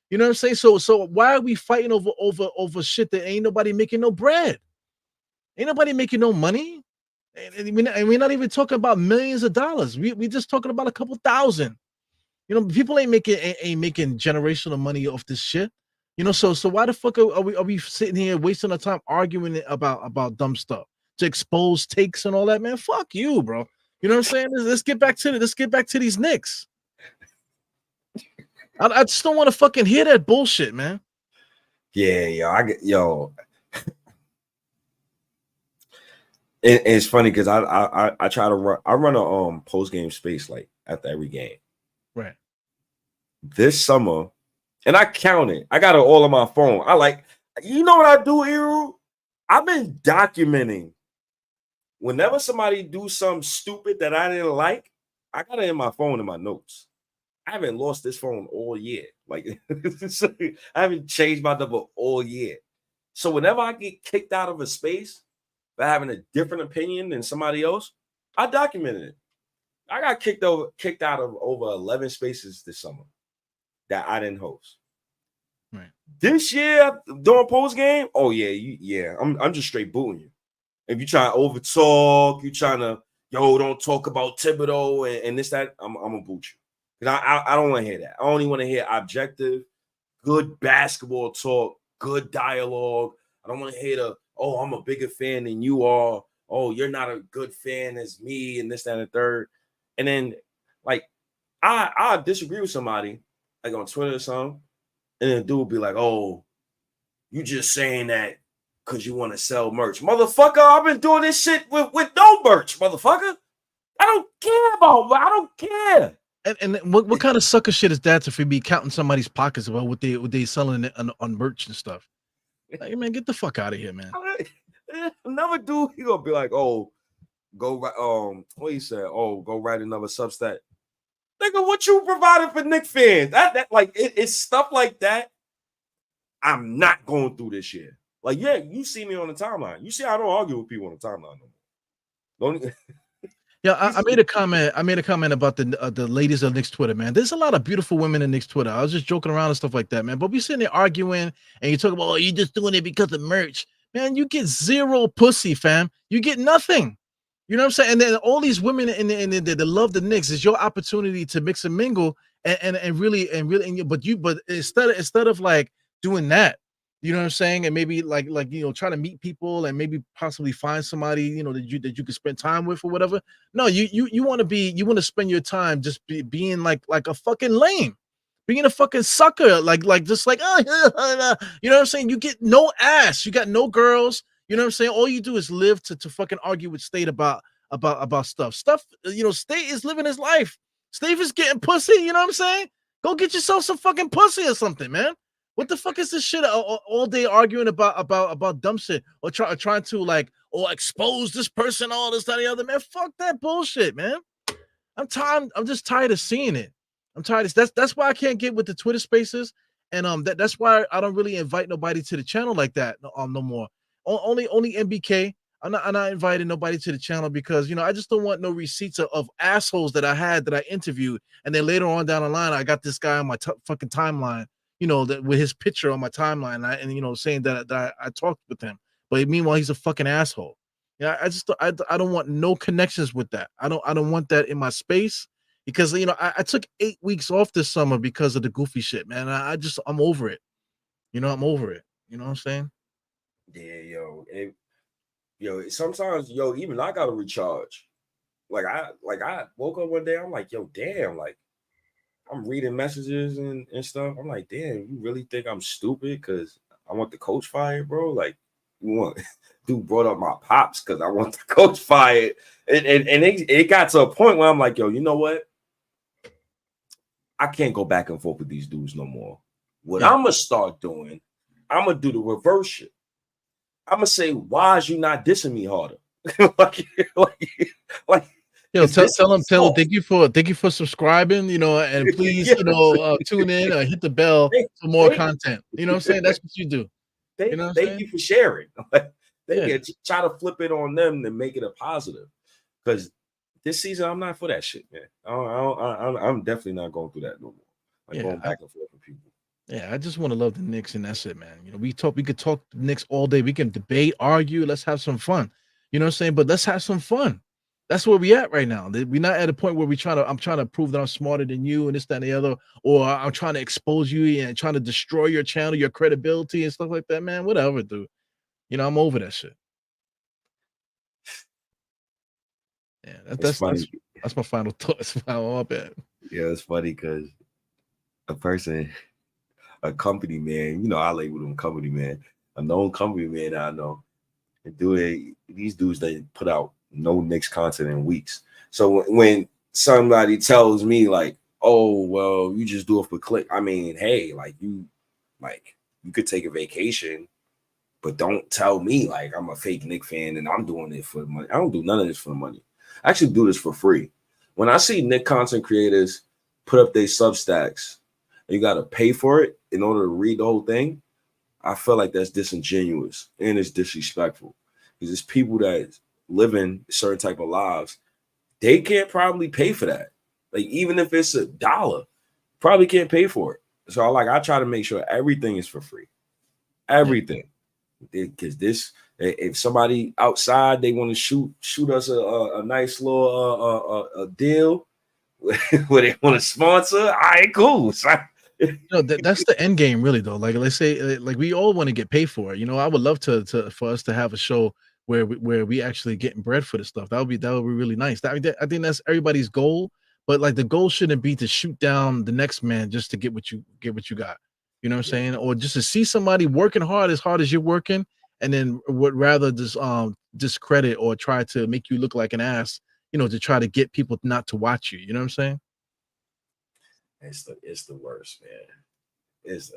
You know what I'm saying? So why are we fighting over shit that ain't nobody making no bread? Ain't nobody making no money. And we're not even talking about millions of dollars. We just talking about a couple thousand. People ain't making generational money off this shit. So why the fuck are we sitting here wasting our time arguing about dumb stuff to expose takes and all that, man? Fuck you, bro. You know what I'm saying? Let's get back to these Knicks. I just don't want to fucking hear that bullshit, man. Yeah, it's funny because I try to run a post game space like after every game. Right. This summer, and I count it. I got it all on my phone. What I do, Eru? I've been documenting whenever somebody do something stupid that I didn't like, I got it in my phone in my notes. I haven't lost this phone all year. Like, I haven't changed my number all year. So whenever I get kicked out of a space by having a different opinion than somebody else, I documented it. I got kicked out of over 11 spaces this summer that I didn't host. Right. This year during post game, oh yeah, I'm just straight booing you. If you trying to over talk, you trying to don't talk about Thibodeau and this that, I'm gonna boot you because I don't want to hear that. I only want to hear objective, good basketball talk, good dialogue. I don't want to hear I'm a bigger fan than you are. Oh, you're not a good fan as me and this that and the third. And then like I disagree with somebody like on Twitter or something, and then the dude will be like, "Oh, you just saying that because you want to sell merch, motherfucker." I've been doing this shit with no merch, motherfucker. I don't care. And what kind of sucker shit is that if we be counting somebody's pockets about what they selling on merch and stuff? Like, man, get the fuck out of here, man. Another dude, he gonna be like, "Oh, go what he said? Oh, go write another Substack." Nigga, what you provided for Knicks fans? That like it's stuff like that. I'm not going through this year. Like, yeah, you see me on the timeline. You see, I don't argue with people on the timeline no more. Yeah, I made a comment. I made a comment about the ladies of Knicks Twitter, man. There's a lot of beautiful women in Knicks Twitter. I was just joking around and stuff like that, man. But we sitting there arguing, and you talk about, oh, you just doing it because of merch, man. You get zero pussy, fam. You get nothing. You know what I'm saying? And then all these women that love the Knicks is your opportunity to mix and mingle and really but instead of like doing that, you know what I'm saying? And maybe like try to meet people and maybe possibly find somebody, that you could spend time with or whatever. No, you want to spend your time just being like a fucking lame, being a fucking sucker, just like you know what I'm saying? You get no ass, you got no girls. You know what I'm saying? All you do is live to fucking argue with State about stuff. State is living his life. Steve is getting pussy. You know what I'm saying? Go get yourself some fucking pussy or something, man. What the fuck is this shit all day arguing about dumb shit or trying to like or expose this person, all this, that, and the other, man? Fuck that bullshit, man. I'm tired. I'm just tired of seeing it. I'm tired. That's why I can't get with the Twitter Spaces, and that's why I don't really invite nobody to the channel like that no more. Only MBK. I'm not inviting nobody to the channel because I just don't want no receipts of assholes that I interviewed, and then later on down the line I got this guy on my fucking timeline, that with his picture on my timeline, and saying that I talked with him, but meanwhile he's a fucking asshole. Yeah, I don't want no connections with that. I don't want that in my space because I took 8 weeks off this summer because of the goofy shit, man. I'm over it. I'm over it. You know what I'm saying? Yeah, yo, sometimes, even I gotta recharge. Like I woke up one day, I'm like, yo, damn, like I'm reading messages and stuff. I'm like, damn, you really think I'm stupid because I want the coach fired, bro? Like, you want dude brought up my pops because I want the coach fired. And it got to a point where I'm like, yo, you know what? I can't go back and forth with these dudes no more. What I'm gonna start doing, I'm gonna do the reverse shit. I'm gonna say, why is you not dissing me harder? like Yo, tell him, thank you for subscribing, and please, tune in or hit the bell for more content. You know what I'm saying? That's what you do. Thank you for sharing. Try to flip it on them to make it a positive. Because this season, I'm not for that shit, man. I'm definitely not going through that no more. Going back and forth with people. Yeah, I just want to love the Knicks, and that's it, man. We could talk the Knicks all day. We can debate, argue. Let's have some fun. You know what I'm saying? But let's have some fun. That's where we at right now. We're not at a point where I'm trying to prove that I'm smarter than you and this, that, and the other, or I'm trying to expose you and trying to destroy your channel, your credibility and stuff like that, man. Whatever, dude. I'm over that shit. Yeah, that's my final thoughts. My bad. Yeah, it's funny because a company man, I label them company man, a known company man I know, and these dudes, they put out no Knicks content in weeks. So when somebody tells me like, oh, well, you just do it for click, I mean, hey, you could take a vacation, but don't tell me like I'm a fake Knicks fan and I'm doing it for the money. I don't do none of this for the money. I actually do this for free. When I see Knicks content creators put up their Substacks and you got to pay for it in order to read the whole thing, I feel like that's disingenuous and it's disrespectful because it's people that living certain type of lives. They can't probably pay for that. Like, even if it's $1, probably can't pay for it. So I try to make sure everything is for free. Everything. Because if somebody outside, they want to shoot us a nice little a deal where they want to sponsor, all right, cool. So that's the end game, really, though. Like, let's say, like, we all want to get paid for it. I would love for us to have a show where we actually getting bread for the stuff. That would be really nice. I think that's everybody's goal. But like, the goal shouldn't be to shoot down the next man just to get what you got. You know what I'm saying? Or just to see somebody working hard as you're working, and then would rather just discredit or try to make you look like an ass, to try to get people not to watch you. You know what I'm saying? It's the worst, man. It's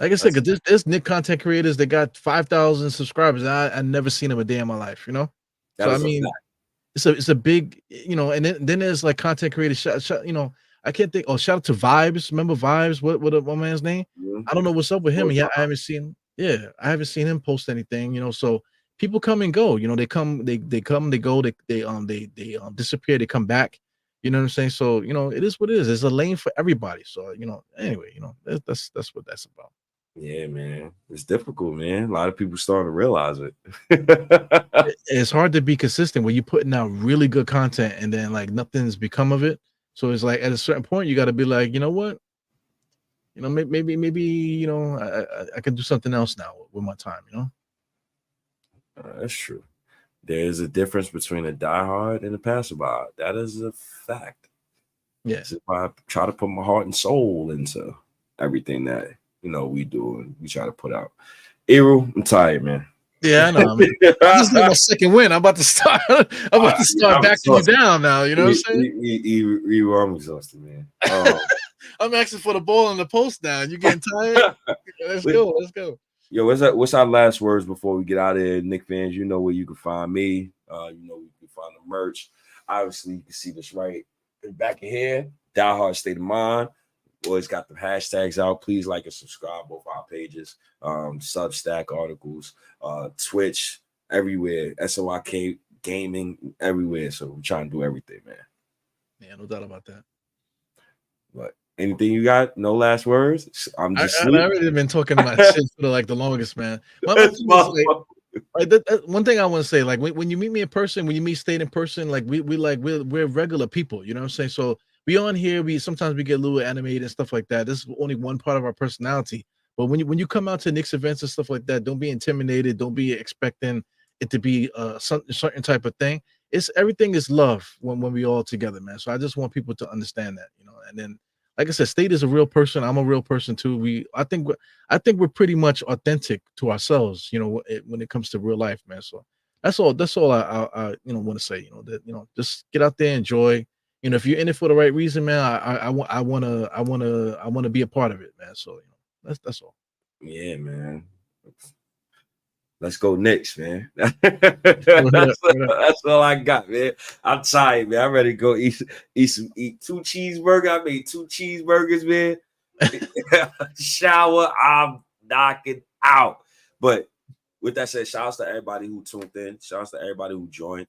like I said, because there's Knicks content creators that got 5,000 subscribers. I never seen them a day in my life, So I mean, it's a big, and then there's like content creators. I can't think. Oh, shout out to Vibes. Remember Vibes? What one man's name? Mm-hmm. I don't know what's up with him. Yeah, I haven't seen. Yeah, I haven't seen him post anything. So people come and go. They come, they go. They disappear. They come back. You know what I'm saying? So it is what it is. There's a lane for everybody. So anyway, that's what that's about. Yeah, man, it's difficult, man. A lot of people starting to realize it. It's hard to be consistent when you're putting out really good content and then like nothing's become of it. So it's like at a certain point you got to be like, you know what? Maybe I can do something else now with my time. That's true. There's a difference between a diehard and a passerby. That is a fact. Yes. If I try to put my heart and soul into everything that we do and we try to put out. Eru, I'm tired, man. Yeah, I know. I mean, this is my second win. I'm about to start. I'm about to start backing you down now. You know what I'm saying? I'm exhausted, man. I'm asking for the ball in the post now. You getting tired? Let's go. Let's go. Yo, what's our last words before we get out of here, Knicks fans? You know where you can find me. You know where you can find the merch. Obviously, you can see this right back in here. Die Hard State of Mind. Always got the hashtags out. Please like and subscribe both our pages. Substack articles, Twitch, everywhere. SOIK gaming, everywhere. So we're trying to do everything, man. Yeah, no doubt about that. But anything you got? No last words? I already been talking about shit for like the longest, man. One thing I want to say, like when you meet me in person, when you meet State in person, like we're regular people, you know what I'm saying? So we on here, we sometimes we get a little animated and stuff like that. This is only one part of our personality. But when you come out to Knicks events and stuff like that, don't be intimidated. Don't be expecting it to be certain type of thing. It's everything is love when we all together, man. So I just want people to understand that, you know. And then, like I said, State is a real person. I'm a real person too. I think we're pretty much authentic to ourselves, you know, when it comes to real life, man. So that's all. That's all I want to say. You know that just get out there, enjoy. You know, if you're in it for the right reason, man, I want to be a part of it, man. So you know, that's all. Yeah, man. Let's go Knicks, man. That's That's all I got, man. I'm tired, man. I'm ready to go eat two cheeseburgers. I made 2 cheeseburgers, man. Shower, I'm knocking out. But with that said, shout out to everybody who tuned in. Shout out to everybody who joined.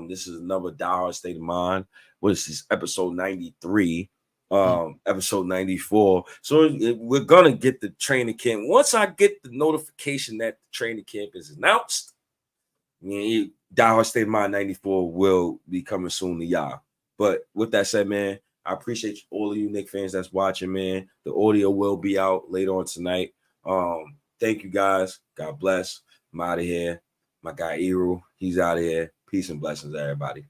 This is another Die Hard State of Mind. What is this? Episode 93. Episode 94. So we're gonna get the training camp. Once I get the notification that the training camp is announced, Die Hard State of Mind 94 will be coming soon to y'all. But with that said, man, I appreciate all of you Knicks fans that's watching, man. The audio will be out later on tonight. Thank you guys. God bless. I'm out of here. My guy Eru, he's out of here. Peace and blessings, everybody.